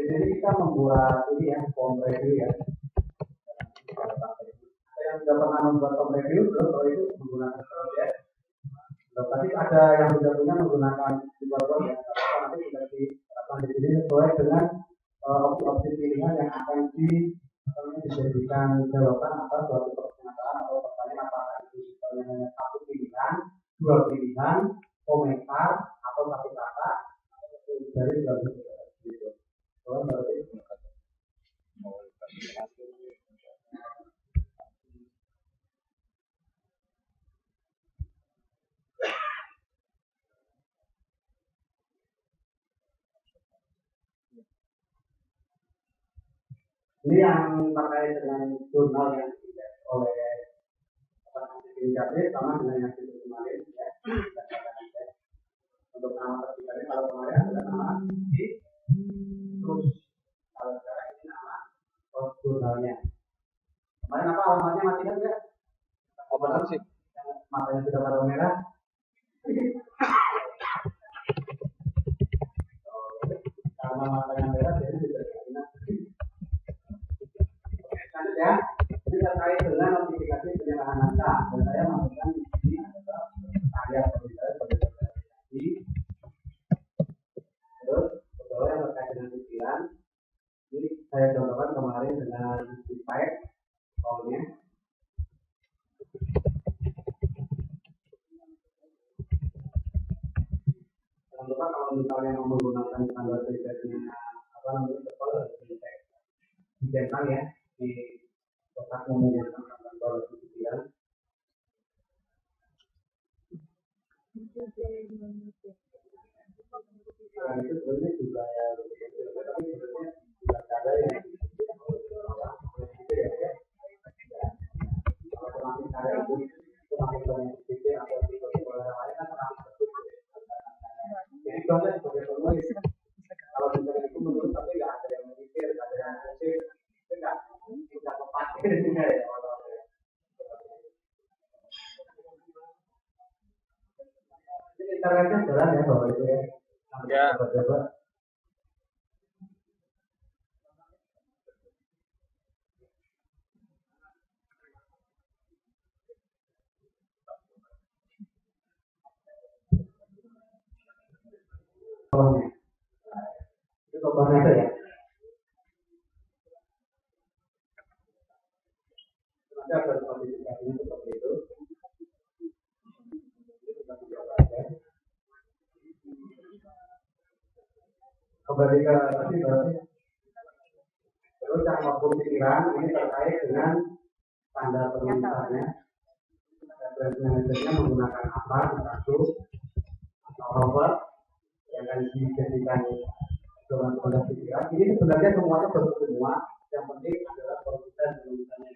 Jadi kita membuat ini ya form review ya. Yang sudah pernah membuat form review belum? Kalau itu menggunakan ya. Tadi ada yang sudah punya menggunakan PowerPoint ya. Nanti sudah diterapkan di sini sesuai dengan opsi-opsi pilihan yang akan dijadikan jawaban atas suatu pernyataan atau pertanyaan apakah itu misalnya satu pilihan, dua pilihan, komentar atau satu kata dari berbagai gitu. Ini yang terkait dengan jurnal yang dilihat oleh inisiatif sama dengan yang itu kemarin ya. Untuk nama tertikannya kalau kemarin adalah nama di terus kalau sekarang ini nama jurnalnya. Kemarin apa alamatnya masih kan enggak? Apa sih? Matanya sudah warna merah. Karena matanya merah jadi tidak ya, ini terkait dengan notifikasi penyerahan naskah dan saya masukkan di sini adalah karya publikasi terus pegawai yang terkait dengan pikiran ini saya contohkan kemarin dengan slide soalnya contohkan kalau misalnya mau menggunakan standar presetnya apa namanya kepala dicetak ya di kotak menggunakan kantor pikiran dan itu sebenarnya juga ya tapi sebenarnya tidak ada yang kalau semakin kaya itu semakin banyak pikir atau tipe-tipe orang lain kan terang tersebut jadi contohnya sebagai penulis kalau misalnya itu menurut tapi nggak ada yang memikir nggak ada yang mikir itu nggak tepat ya internetnya jalan ya bahwa itu ya. Ya. Coba. Itu contohnya itu ya. Nanti ada notifikasinya seperti itu. kembali ke tadi berarti terus yang waktu pikiran ini terkait dengan standar penulisannya reference manajernya menggunakan apa satu atau robot yang akan dijadikan dengan standar pikiran ini sebenarnya semuanya bagus semua yang penting adalah konsisten penulisannya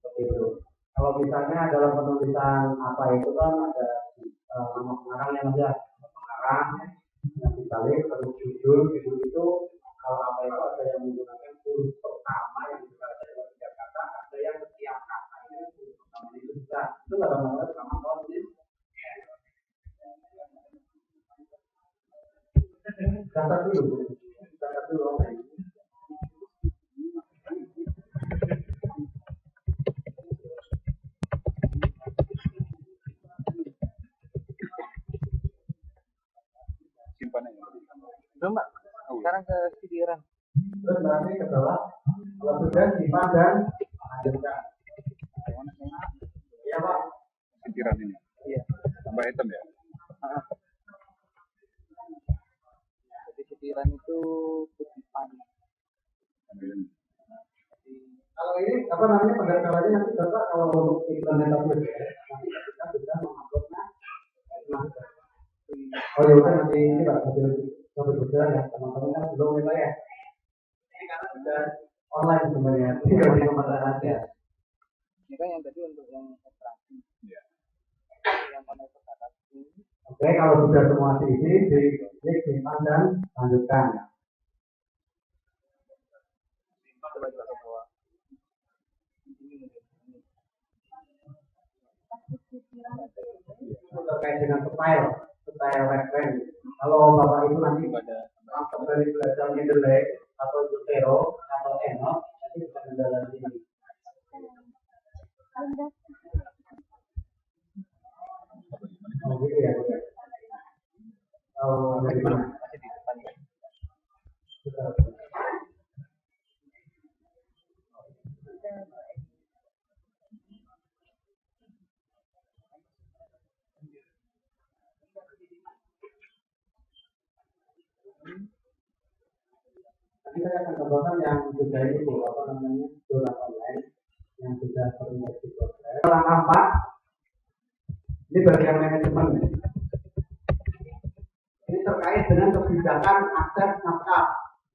seperti itu. Kalau misalnya dalam penulisan apa itu kan ada nama pengarang yang ada pengarang yang dibalik terus judul itu kalau apa itu ada yang menggunakan huruf pertama yang dibaca dalam tiga kata ada yang setiap katanya huruf pertama itu bisa itu nggak ada masalah sama konsisten catat dulu Belum Mbak, sekarang ke Sidiran. terus berarti ke bawah kalau sudah simpan dan lanjutkan ya Pak Pikiran ini. Iya. Tambah item ya. Jadi Sidiran itu kutipan. kalau ini apa namanya pendaftarannya nanti Bapak kalau untuk implementasi nanti kita sudah menguploadnya oh ya udah nanti ini Pak sambil berjalan ya teman-teman kan belum ya ini karena sudah online sebenarnya tinggal di tempat ya Ini kan yang tadi untuk yang operasi. Iya. Yang mana operasi. oke kalau sudah semua diisi diklik simpan dan lanjutkan Coba ke bawah. itu terkait dengan style reference kalau Bapak itu nanti langsung dari belajar Mendeley atau Zotero atau Enoch nanti bisa mendalami ini oh gitu ya oh dari mana Masih di depan ya. Nanti saya akan tambahkan yang sudah itu apa namanya surat online yang sudah terintegrasi proses. Langkah 4 ini bagian manajemen. Ini terkait dengan kebijakan akses naskah.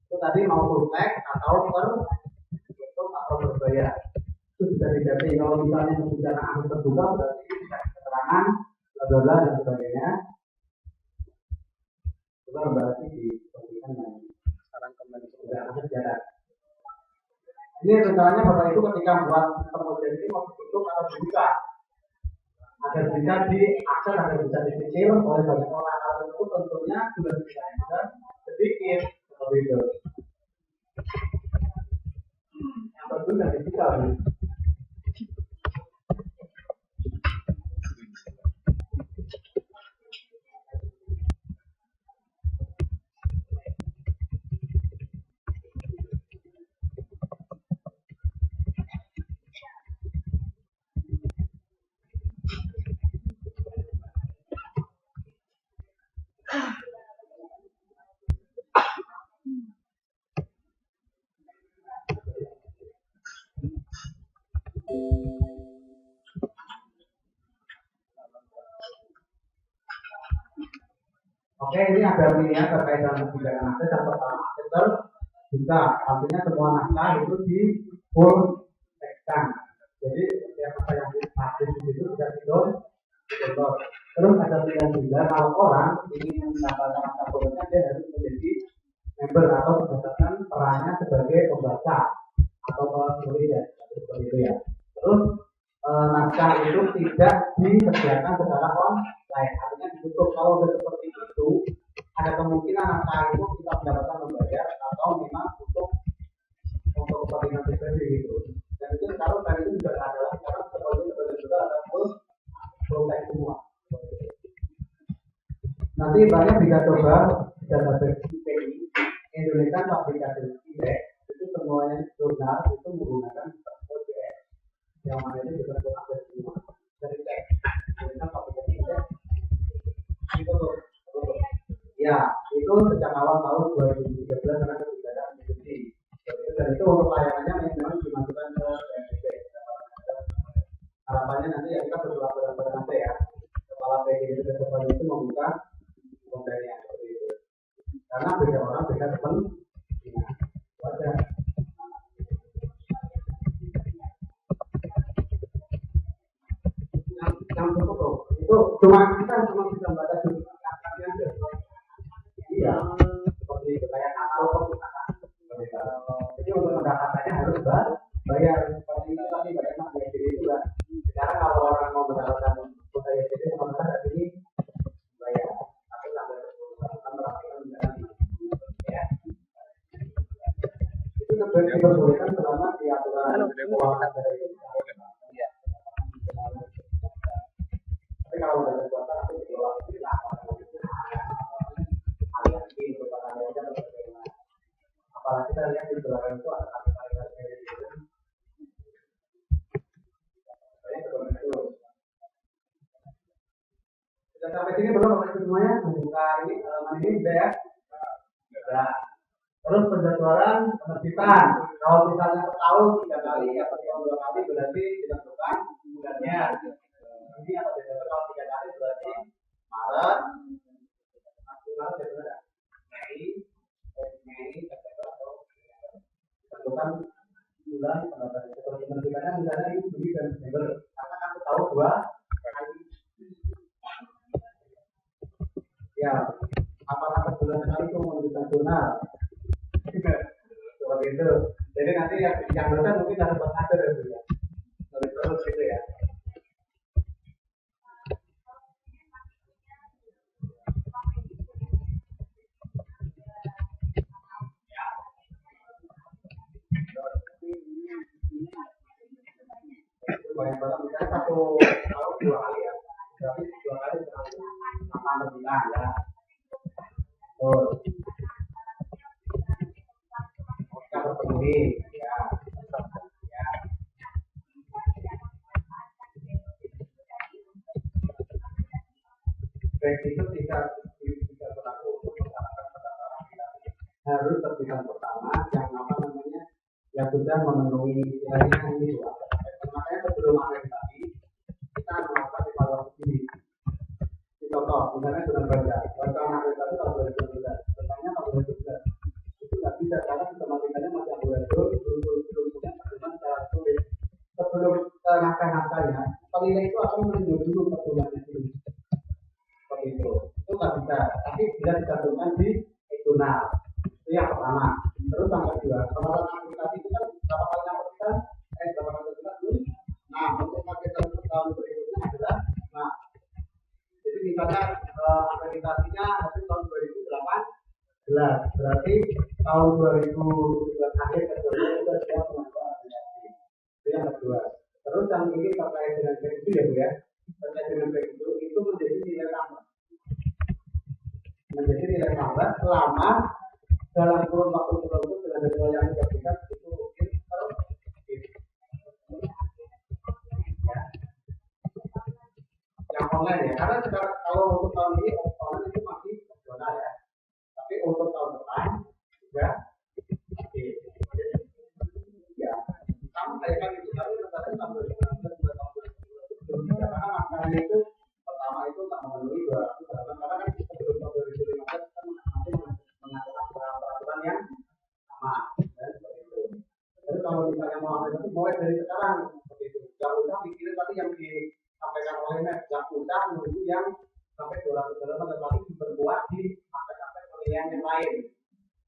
Itu tadi mau full text atau per tutup atau berbayar. Itu bisa didampingi kalau misalnya kebijakan akses terbuka berarti bisa keterangan bla bla dan sebagainya. Itu berarti diposisikan yang Sekarang kembali ke sudah ada sejarah. Ini rencananya Bapak Ibu ketika membuat sistem ujian ini mau ditutup atau dibuka agar bisa diakses agar bisa dicicil oleh banyak orang. Kalau itu tentunya sudah bisa sedikit seperti itu. Yang tentu sudah digital. Oke, ini ada pilihan terkait dengan kebijakan akses. Yang pertama, akses terbuka, artinya semua naskah itu di full tekstan. Jadi setiap apa yang diakses di situ bisa di-download. Terus ada pilihan juga kalau orang ingin mendapatkan naskah fullnya dia harus menjadi member atau berdasarkan perannya sebagai pembaca atau penulis ya, seperti itu ya. Terus naskah itu tidak disediakan secara online, artinya ditutup. Kalau sudah seperti itu, ada kemungkinan naskah itu kita mendapatkan membayar atau memang untuk kepentingan pribadi gitu. Dan itu kalau tadi itu juga adalah karena sebagian juga ada full text semua. Nanti banyak bisa coba database IPI Indonesia Publication Index itu semuanya jurnal itu menggunakan OJS yang mana itu juga ada semua dari teks Indonesia Publication Index itu ya itu sejak awal tahun 2013 karena kebijakan institusi. Dan itu untuk layanannya memang dimasukkan ke BNPB. Harapannya nanti ya kita berkolaborasi nanti ya. Kepala PDB ke depan itu membuka kontennya seperti itu. Karena beda orang beda teman. Wajar. Yang cukup tuh itu cuma kita cuma bisa baca jumlahnya aja. Iya, seperti itu kayak katalog misalkan. Jadi untuk mendapatkannya harus bayar. Seperti itu tadi banyak yang jadi itu kan. Sekarang kalau orang mau mendapatkan budaya jadi sementara saat ini bayar. Tapi sampai merasakan ya. Itu diperbolehkan selama di aturan keuangan negara itu. Tapi kalau udah berkuasa aku jadi orang tidak aliansi merupakan aja bagaimana. Apalagi kita lihat di belakang itu ada kali-kali kayak gitu. Saya seperti itu. Sudah sampai sini belum Bapak Ibu semuanya? Membuka ini halaman ini sudah ya? Sudah. Terus penjadwalan penerbitan. Kalau misalnya setahun 3 kali atau 2 kali berarti ditentukan bulannya. Ini atau kalau 3 kali berarti Maret, Maret ya benar. Mei, September atau tentukan bulan seperti penerbitannya misalnya itu Juli dan Desember. Karena kan setahun 2 kali. Ya, apakah bulan sekali itu menunjukkan jurnal? Seperti itu. Jadi nanti yang dosen mungkin harus mengatur ya, Bu ya. Terus gitu ya. Itu banyak banget, misalnya satu tahun 2 kali ya. Berarti 2 kali berarti 8 bulan ya. Betul. Kita terpenuhi ya. Ya. Baik itu tidak berlaku untuk masyarakat pendapatan harus terbitan pertama yang apa namanya yang sudah memenuhi istilahnya ini dua. Makanya sebelum akreditasi kita melakukan evaluasi diri. Contoh, misalnya sudah baca akreditasi tahun 2012, tentangnya tahun 2012 itu nggak bisa karena sistematikanya masih amburadul, belum punya pedoman secara sulit. Sebelum naskah-naskahnya, penilai itu akan meninjau dulu pedomannya dulu. Seperti itu nggak bisa, tapi bisa dicantumkan di jurnal. Itu yang pertama. Terus yang kedua, penerapan akreditasi itu kan berapa kali akreditasi? Berapa kali akreditasi? Nah, untuk akreditasi tahun berikutnya adalah, nah, jadi misalnya akreditasinya hasil tahun 2018, berarti tahun 2017 akhir ke 2020 itu sudah pengajuan akreditasi. Itu yang kedua. Terus yang ini terkait dengan itu ya Bu ya, terkait dengan itu menjadi nilai tambah. Menjadi nilai tambah selama dalam kurun waktu tertentu dengan jadwal yang diberikan itu mungkin terus ya. Yang online ya, karena sekarang kalau untuk tahun ini online itu masih opsional ya, tapi untuk tahun depan sudah ya sama kayak kan itu, tapi tetapi tahun 2019 2 tahun 2020 belum bisa karena masalahnya itu pertama itu tak memenuhi 200 karena kan sebelum tahun 2015 kita masih mengatur peraturan yang sama dan seperti itu. Jadi kalau misalnya mau akreditasi mulai dari sekarang seperti itu, jangan usah pikirin tadi yang disampaikan oleh Mas, jangan usah menunggu yang sampai 200 tetapi diperkuat di aspek-aspek penilaian yang lain,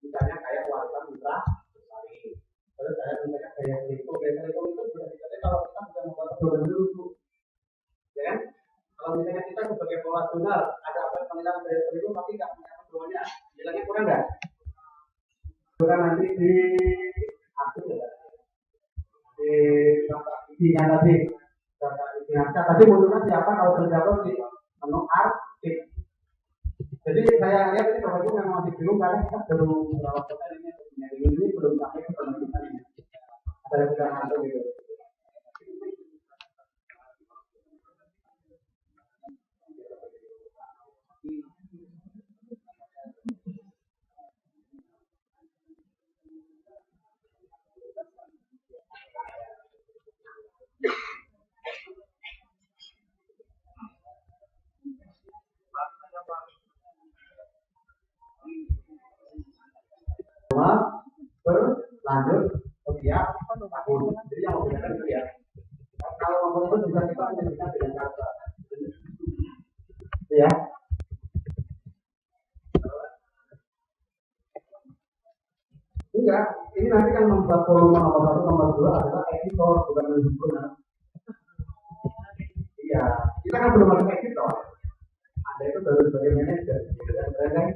misalnya kayak warisan mitra besari. Terus saya misalnya gaya selingkuh itu sudah dikatakan kalau kita sudah membuat pedoman dulu, ya kan? Kalau misalnya kita sebagai profesional ada apa penilaian gaya selingkuh tapi nggak punya pedomannya, bilangnya kurang nggak? Bukan nanti di aktif ya, di tadi tadi munculkan siapa kalau terjawab di menu artik. Jadi saya lihat ini Bapak Ibu memang masih bingung karena kita baru beberapa kota ini belum sampai ke penerbitannya. Ada bukan atau gitu. lanjut setiap tahun. Jadi yang membedakan itu ya. Kalau ngomong itu bisa kita menjadikan dengan kata. Ya. Enggak, ini nanti yang membuat volume nomor 1, nomor 2 adalah editor, bukan manajemen. Iya, kita kan belum masuk editor. Anda itu baru sebagai manajer, keren kan?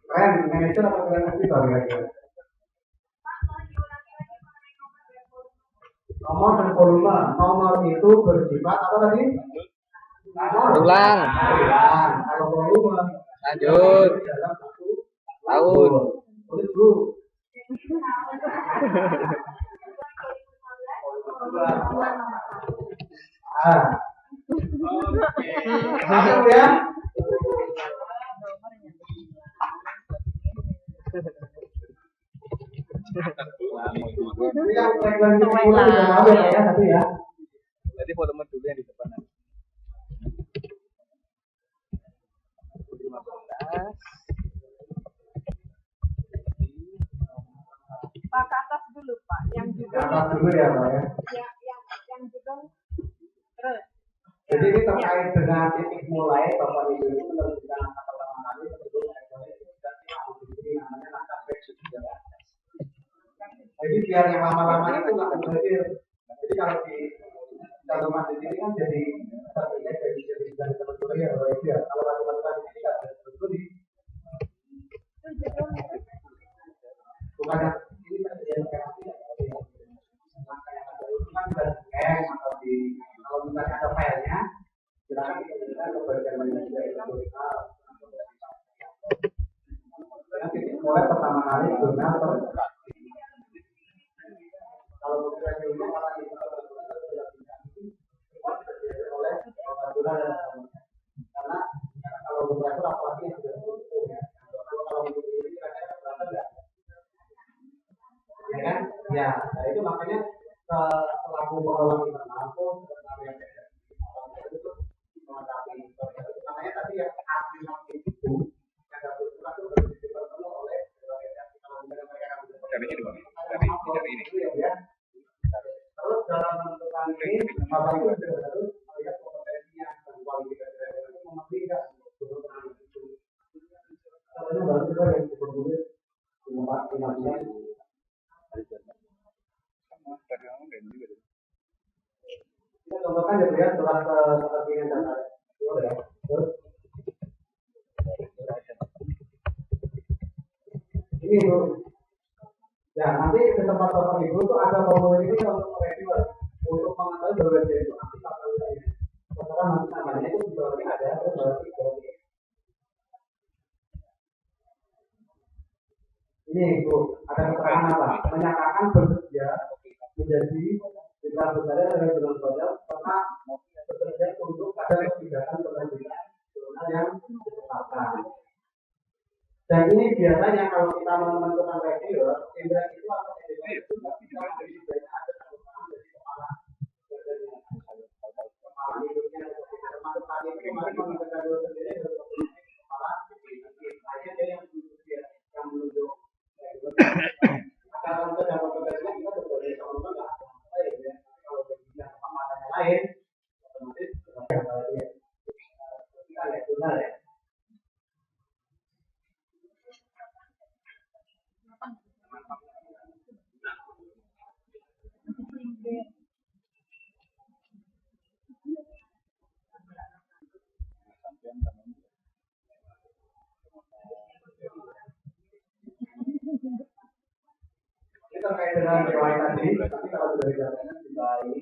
Keren, manajer apa keren editor kira-kira? Nomor dan volume, nomor itu bersifat apa tadi? Ulang. Kalau volume Lanjut. dalam satu Tahun. Tulis dulu. Masuk ya. Ini yang tagline kita mulai udah tahu ya satu ya. Jadi volume dulu yang di depan. 15. Pak ke atas dulu Pak, yang juga Atas dulu ya Pak ya. yang juga terus. Jadi ini terkait dengan titik mulai Bapak Ibu itu menerbitkan naskah pertama kali sebelum ekonomi dan ini namanya naskah Brexit. Jadi biar yang lama-lama itu nggak mubazir. Jadi kalau di rumah di sini kan jadi terlihat jadi sebetulnya ya kalau matematika di sini nggak ada sebetulnya. Bukan ini kan jadi langkah yang ada itu kan bisa di atau di kalau misalnya ada filenya silakan kita ke bagian manajemen editorial. Nanti mulai pertama kali jurnal kalau kita jurnal malah kita oleh jurnal karena kalau jurnal itu apalagi yang sudah tutup ya. Kalau untuk ini kira-kira berapa enggak? Ya kan? Ya, nah itu makanya selaku pengelola internal pun yang itu melengkapi itu namanya tadi yang administratif itu yang harus itu diperlukan oleh kalau mereka Cari ini. ya. Terus dalam menentukan ini Bapak Ibu harus melihat kompetensinya dan kualifikasinya itu memenuhi enggak untuk penanganan itu. Contohnya baru kita yang diperboleh di tempat pengadilan. Kita contohkan ya lihat surat keterpilihan data ya. Terus ini itu. Ya nanti di tempat Bapak Ibu itu ada formulir ini untuk review untuk mengetahui bahwa dia itu aktif atau tidak. Sekarang nanti namanya itu di bawahnya ada terus berarti bawahnya. Ini itu ada keterangan apa? Menyatakan bersedia menjadi mitra besar dengan jurnal sosial serta bekerja untuk ada kebijakan penerbitan jurnal yang ditetapkan. Dan ini biasanya kalau kita menentukan reviewer, indra itu atau editor itu nggak bisa dari banyak ada perusahaan dari kepala hidupnya termasuk tadi kemarin menentukan dulu sendiri kepala akhirnya yang menunjuk kalau untuk dapat pekerjaan kita sebagai teman-teman nggak baik ya kalau berbicara sama yang lain otomatis kita lihat benar ya. Ini terkait dengan riwayat tadi, tapi kalau sudah dijelaskan juga ini.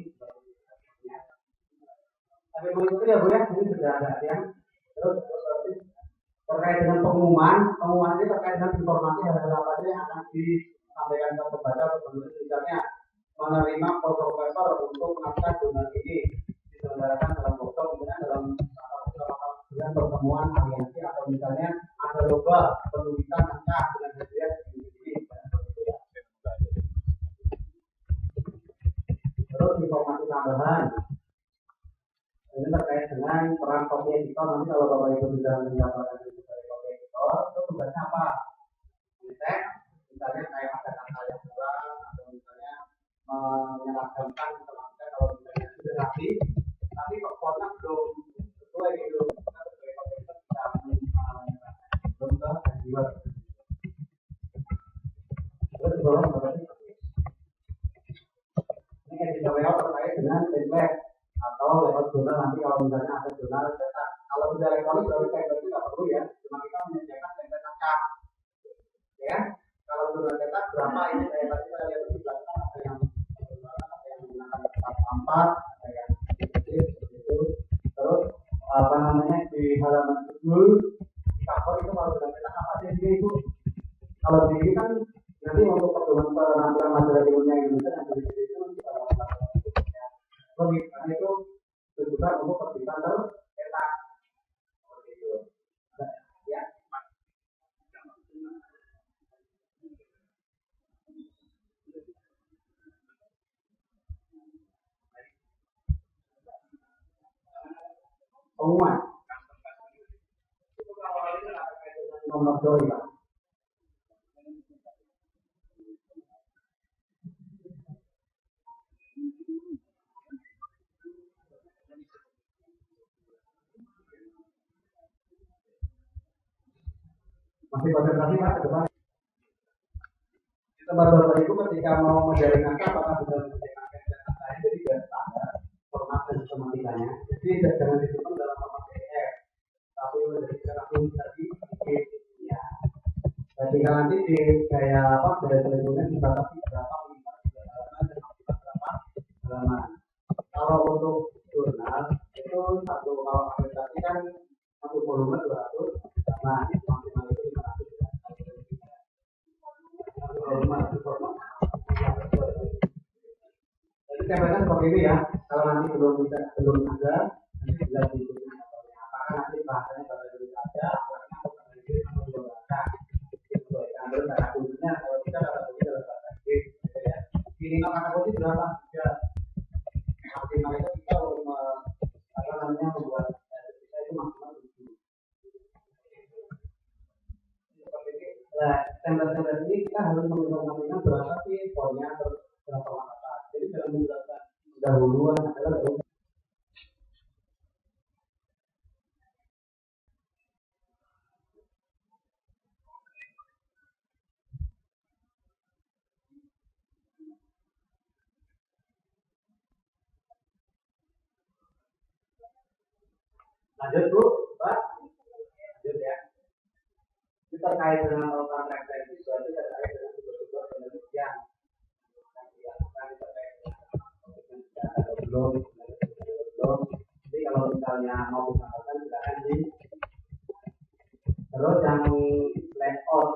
Tapi berikut ya Bu ya, ini sudah ada yang terus terkait dengan pengumuman ini terkait dengan informasi hal-hal apa saja yang akan disampaikan ke pembaca atau penulis, misalnya menerima profesor untuk naskah jurnal ini diselenggarakan dalam workshop, kemudian dalam bulan pertemuan aliansi atau misalnya ada lomba penulisan naskah dengan hadiah ini. Terus informasi tambahan ini terkait dengan peran copy editor. Nanti kalau Bapak Ibu sudah mendapatkan itu dari copy editor, itu tugasnya apa? Tes, misalnya kayak ada kata yang kurang atau misalnya menyeragamkan misalnya kalau misalnya sudah rapi, tapi kok formnya belum sesuai gitu. Kita sebagai komputer bisa belum ke jiwa. Terus di bawah berarti ini editor layout terkait dengan template atau layout jurnal nanti kalau misalnya ada jurnal cetak. Kalau sudah elektronik berarti template itu tidak perlu ya, cuma kita menyediakan template acak. Ya, kalau jurnal cetak berapa ini saya tadi saya lihat di belakang ada yang menggunakan kertas A4, ada yang kecil seperti itu. Terus apa namanya di halaman judul di cover itu kalau jurnal cetak apa sih itu? Kalau di ini kan nanti untuk pertemuan penampilan majalah ilmiah Indonesia yang dari itu logik karena itu tujuan untuk terbitan tercetak seperti itu ya. Pengumuman itu kalau ini ada kaitan dengan nomor doi Pak. Masih konsentrasi Pak ke depan. Di tempat bapak ibu ketika mau menjalin naskah apakah sudah menyediakan template naskahnya jadi sudah standar format dan sistematikanya. Jadi jangan disimpan dalam format PDF, tapi menjadikan langsung bisa dibikin ya. Jadi nanti di gaya apa gaya teleponnya dibatasi berapa minimal 3 halaman dan maksimal berapa halaman. Kalau untuk jurnal itu satu kalau aplikasi kan satu volume 200 halaman maksimal itu 500 ya. Jadi template seperti ini ya. Kalau nanti belum ada, nanti bisa diikuti apakah nanti bahasanya bahasa Indonesia saja, apakah bahasa Inggris atau dua bahasa. Terus kata kuncinya kalau kita kata kunci dalam bahasa Inggris, ya. Minimal kata kunci berapa? 3. Maksimal itu kita untuk apa namanya membuat kita itu maksimal 7. Nah, template ini kita harus menginformasikan berapa sih poinnya terus berapa kata. Jadi dalam menjelaskan dahuluan adalah lanjut Bu, Pak. Lanjut ya. Itu terkait dengan melakukan refleksi berarti terkait dengan sumber-sumber penelitian yang dilakukan terkait dengan belum. Jadi kalau misalnya mau disampaikan silakan di. Terus yang layout.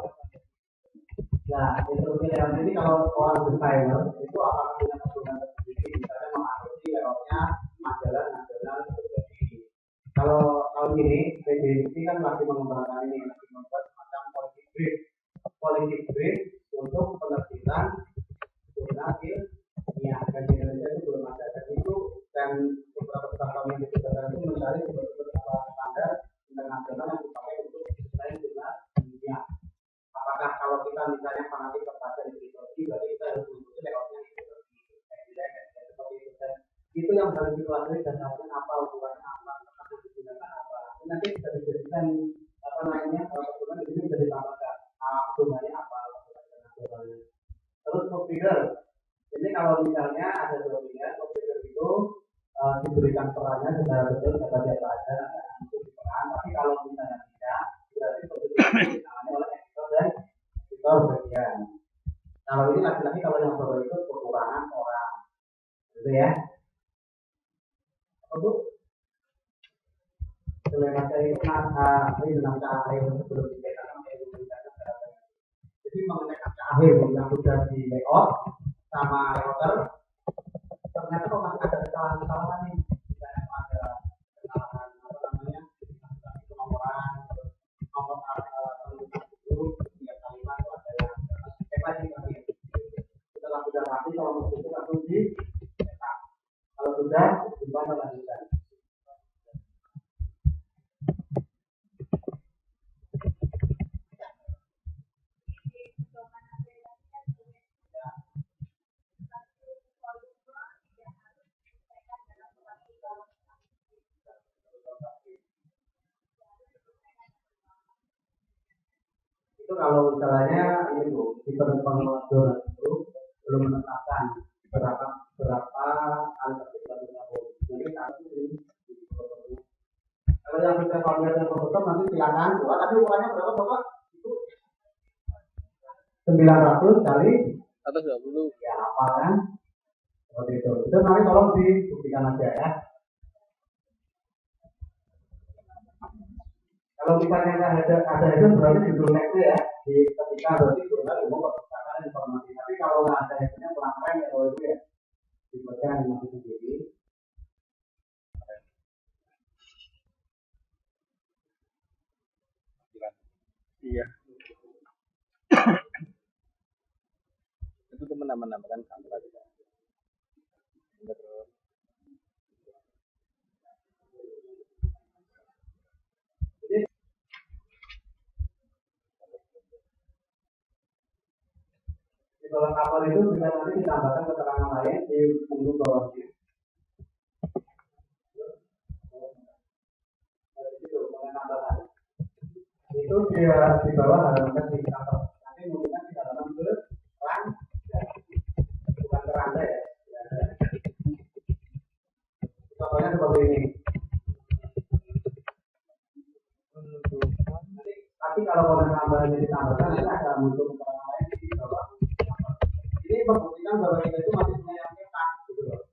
Nah, instruksi layout ini kalau orang desainer itu akan punya kesulitan tersendiri misalnya mengatur layoutnya majalah seperti kalau tahun ini PDIP kan lagi mengembangkan ini lagi membuat semacam policy brief untuk penerbitan jurnal ilmiah dan di Indonesia itu belum ada dan itu dan beberapa tahun yang disediakan itu mencari sumber-sumber standar internasional yang dipakai untuk desain jurnal ilmiah. Apakah kalau kita misalnya fanatik kepada ideologi berarti kita harus mengikuti layoutnya ideologi seperti itu dan itu yang harus dipelajari dan hasilnya apa ukurannya apa digunakan apa nanti bisa dijadikan apa namanya peraturan di sini bisa ditambahkan pedomannya apa nasionalnya. Terus provider ini kalau misalnya ada domainnya provider itu diberikan perannya secara betul siapa aja untuk diperan tapi kalau misalnya tidak berarti provider ditangani oleh editor dan editor bagian. Kalau ini lagi-lagi kalau yang baru itu kekurangan orang gitu ya. Untuk selera itu ini dengan akhir sebelum kita jadi mengenai kata akhir yang sudah di layout sama router ternyata kok masih ada kesalahan-kesalahan nih misalnya ada kesalahan apa namanya penomoran nomor itu tiap kalimat itu ada yang lagi setelah sudah rapi kalau mau itu langsung di kalau sudah simpan lanjutkan. Itu kalau misalnya ini bu, di pengelola zona itu belum menetapkan berapa berapa kali tertib yang dilakukan. Jadi kami ini kalau yang sudah familiar dengan Photoshop nanti silakan buat. Tapi ukurannya berapa bapak? Itu 900 kali Atas 20. ya apa kan? Seperti itu. Itu nanti tolong dibuktikan aja ya. Kalau misalnya ada itu berarti judul nextnya ya di ketika berarti jurnal ilmu perpustakaan informasi. Tapi kalau nggak ada hasilnya kurang keren ya kalau itu ya dibaca animasi sendiri. Iya. Itu tuh menambahkan kamera juga. Di bawah kapal itu bisa nanti ditambahkan keterangan lain di menu bawahnya. Itu di bawah halaman di kapal. Nanti mungkin di halaman ke pelan, bukan keranda ya. Contohnya seperti ini. Tapi kalau komponen tambahannya ditambahkan nanti ada muncul keterangan lain di bawah. Ini membuktikan bahwa kita itu masih punya yang cetak gitu loh.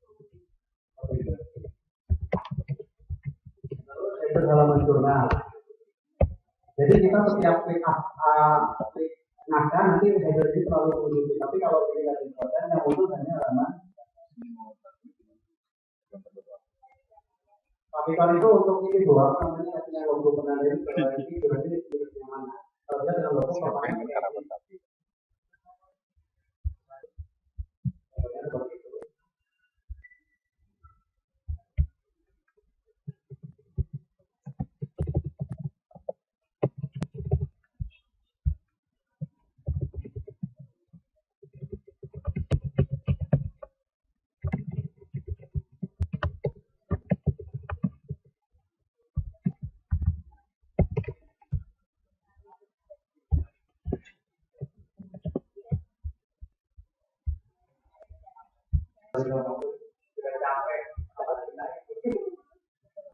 Terus itu halaman jurnal. Jadi kita setiap klik naga nanti header ini selalu menunjuk. Tapi kalau ini dari konten yang muncul hanya halaman. Tapi kalau itu untuk ini doang namanya yang logo penanda ini berarti miliknya mana? Kalau dia dengan logo bapaknya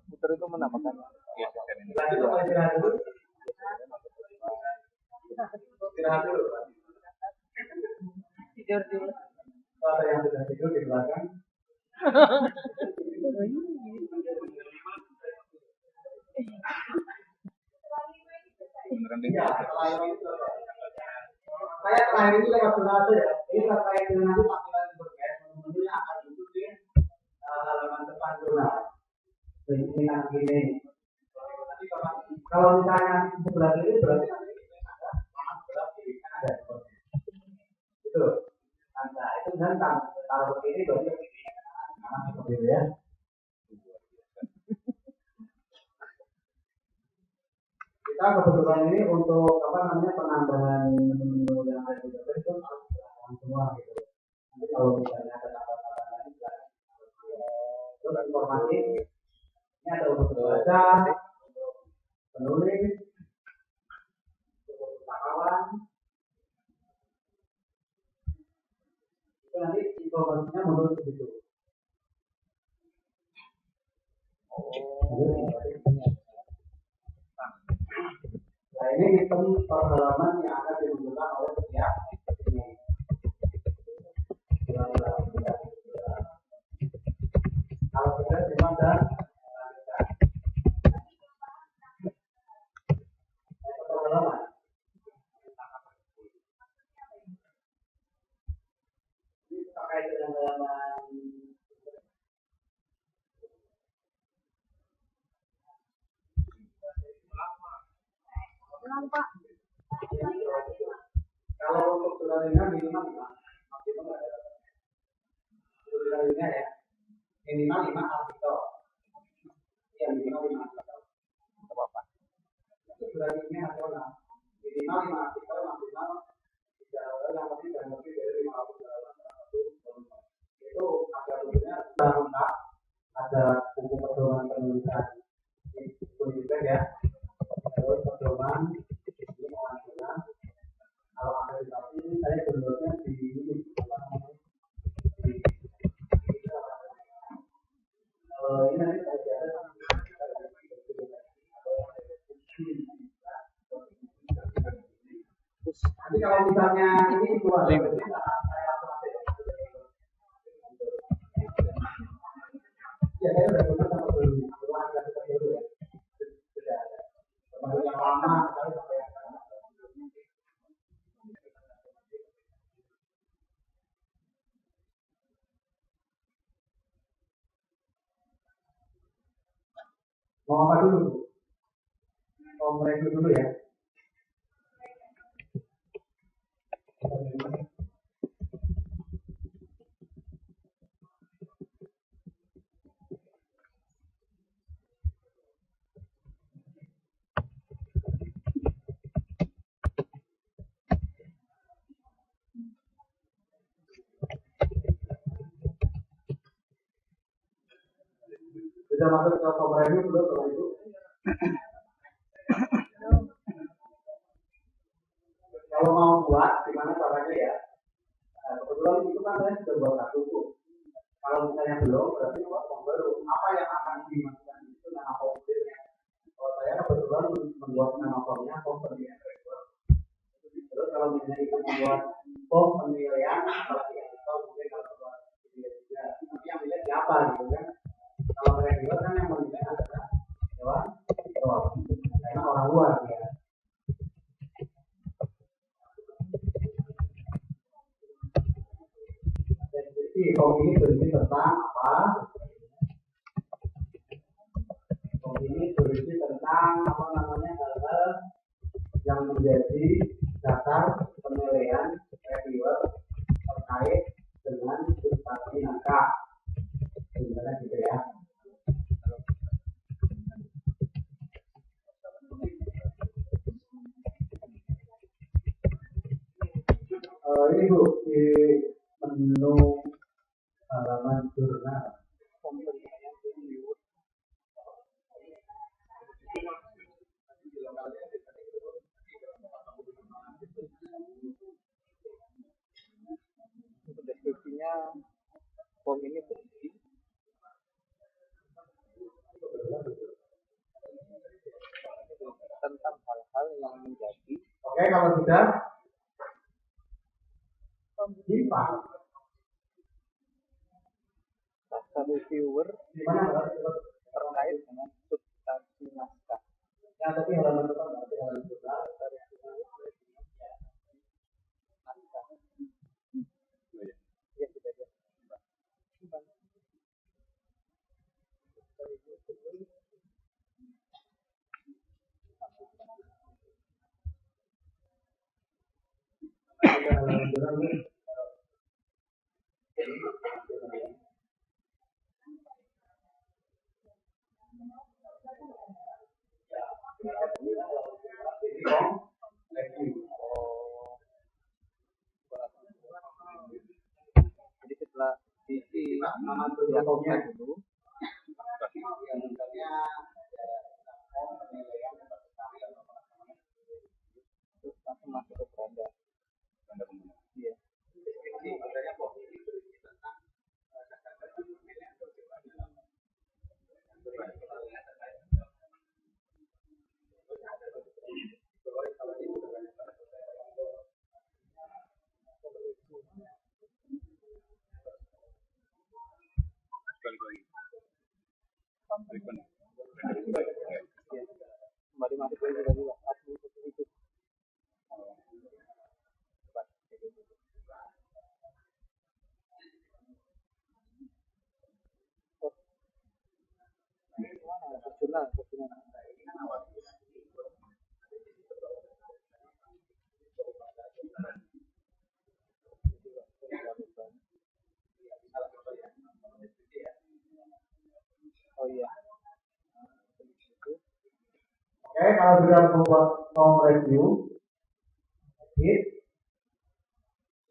Putar itu menambahkan. lanjut apa istirahat dulu? Istirahat dulu. Tidur dulu. Kalau ada yang sudah tidur di belakang. Iya, setelah ini saya terakhir ini lewat jurnal aja ya. Ini terkait dengan nanti tampilan berkait menu-menunya akan duduk di halaman depan jurnal. Ini nanti ini. Nanti kalau misalnya sebelah kiri berarti nanti ada sebelah kiri kan ada itu. Nah itu kan kalau begini berarti kanan seperti itu ya. Kita kebetulan ini untuk apa namanya penambahan menu yang ada di dalam itu harus dilakukan semua gitu. Nanti kalau misalnya ada tambahan lain terus informasi ini ada untuk membaca, penulis, untuk pustakawan. Itu nanti informasinya menurut itu. Nah ini sistem perhalaman yang akan dimunculkan oleh setiap ini. Kalau sudah cuma dan perhalaman. Ini terkait dengan halaman. Nampak. Kalau untuk durasinya minimal 5, maksimum ada. Durasinya ya minimal 5 artikel. Ya minimal 5 artikel. Apa-apa. Itu durasinya nasional. Minimal 5 artikel, maksimal 3 halaman, yang penting jangan lebih dari 500 halaman. Itu ada bukunya sudah lengkap. Ada buku pedoman penulisan di Universitas ya. Terus pedoman ini mengajukan bagus. Nanti kalau misalnya ini keluar dari kita, saya langsung aja. Ya, saya udah punya sama dulu. Keluar dari kita dulu ya. Sudah ada. Baru yang lama sekali sampai yang sekarang. Mau apa dulu? Mau mereview dulu ya. Sudah masuk ke form review belum Bapak Ibu? Kalau mau buat, gimana caranya ya? Nah, kebetulan itu kan saya sudah buat satu tuh. Kalau misalnya belum, berarti buat form baru. Apa yang akan dimasukkan itu nama formnya? Kalau saya kebetulan membuat nama formnya form penilaian rekor. Terus kalau misalnya itu membuat form penilaian, apalagi yang kita mungkin kalau buat juga, tapi yang milih siapa gitu kan? Kalau reviewer kan yang menilai adalah hewan, karena orang luar ya. Deskripsi form ini berisi tentang apa? Form ini berisi tentang apa namanya hal-hal yang menjadi dasar penilaian reviewer terkait dengan substansi naskah. Gimana gitu ya? Ini Bu di menu halaman jurnal. Untuk deskripsinya form ini berisi tentang hal-hal yang menjadi. Oke, kalau sudah simpan. Dasar reviewer Di mana terkait dengan substansi naskah. Ya, tapi halaman depan nanti halaman jurnal. Naskah. Ya sudah ya. Halaman jurnal. Jadi setelah diisi Nama ya tulisannya dulu, yang misalnya terus langsung masuk ke beranda. Iya. Kembali masuk lagi tadi itu. Jurnal. Oh iya. Oke, kalau sudah membuat form review, hit.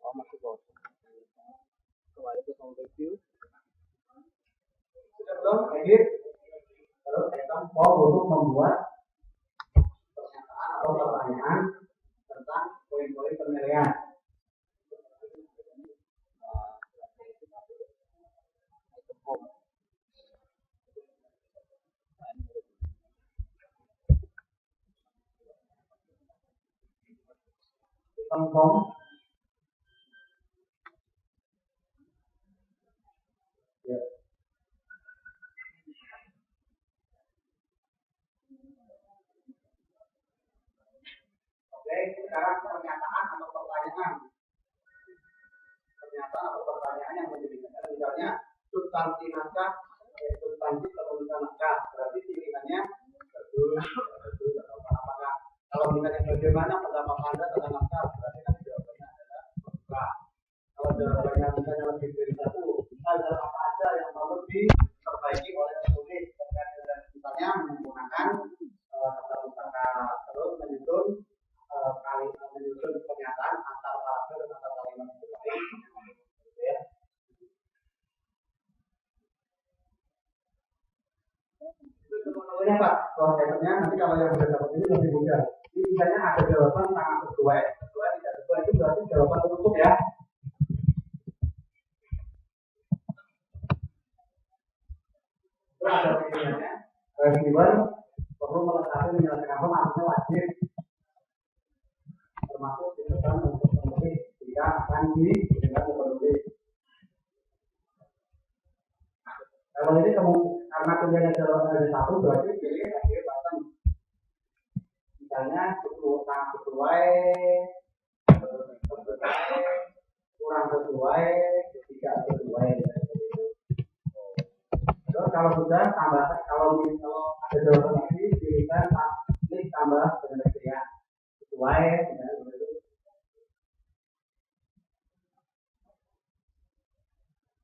Oh masih kosong. Kembali ke form review. Sudah belum? Edit. Terus kita mau untuk membuat pernyataan atau pertanyaan tentang poin-poin penilaian. Lengkong. Ya. Oke, sekarang pernyataan atau pertanyaan. Pernyataan atau pertanyaan yang menjadikan misalnya substansi naskah, substansi penulisan naskah, berarti pilihannya betul atau apakah kalau misalnya bagaimana pendapat Anda tentang naskah, berarti nanti jawabannya adalah bukan. Kalau jawabannya misalnya lebih dari satu, hal apa aja yang perlu diperbaiki oleh penulis terkait dengan misalnya menggunakan kata-kata terus menyusun menyusun pernyataan antar paragraf dan antar kalimat itu baik. Ya. Itu teman-temannya Pak, prosesnya nanti kalau yang sudah dapat ini lebih mudah. Ini misalnya ada jawaban sangat sesuai tidak sesuai itu berarti jawaban tertutup ya. Itu ada pilihannya. Reviewer perlu melengkapi menyelesaikan form artinya wajib. Termasuk tindakan untuk penulis jika akan diberikan ke penulis. Kalau ini karena pilihannya ada satu berarti pilih lagi pattern. Misalnya sesuai, kurang sesuai, tidak sesuai. Terus kalau sudah tambah kalau ada jawaban lagi pilihkan klik tambah penelitian sesuai dengan itu.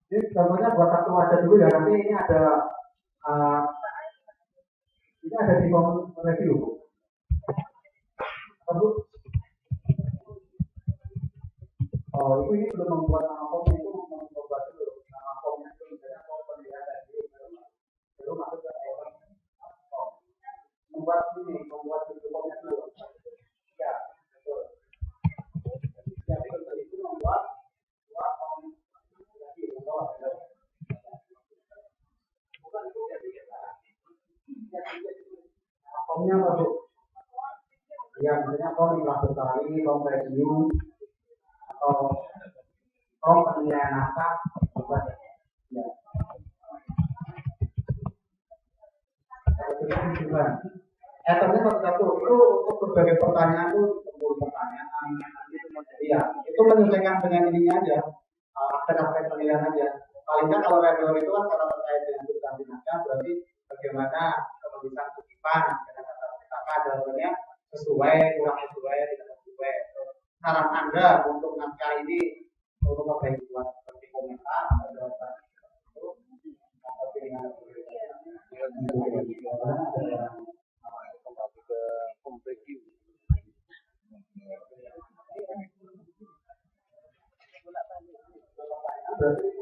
Ini contohnya buat satu aja dulu ya, nanti ini ada di form review. Oh, ini belum membuat nama formnya itu membuat dulu nama formnya itu misalnya form penilaian baru masuk ke form. Membuat itu formnya dulu. Ya, betul. Jadi untuk itu membuat form lagi bukan itu jadi formnya apa tuh? Ya, misalnya form ikhlas bertali, form review, atau form penilaian naskah, ya. Ternyata satu-satu itu untuk berbagai pertanyaan itu 10 pertanyaan. Iya, itu menyesuaikan dengan ininya aja, aspek-aspek penilaian aja. Paling kan kalau reviewer itu kan karena terkait dengan substansi naskah, berarti bagaimana penulisan kutipan dengan kata-kata jawabannya sesuai, kurang sesuai, tidak sesuai. Saran Anda untuk naskah ini untuk memperbaiki buat seperti komentar atau jawaban itu atau pilihan kembali ke home review. berarti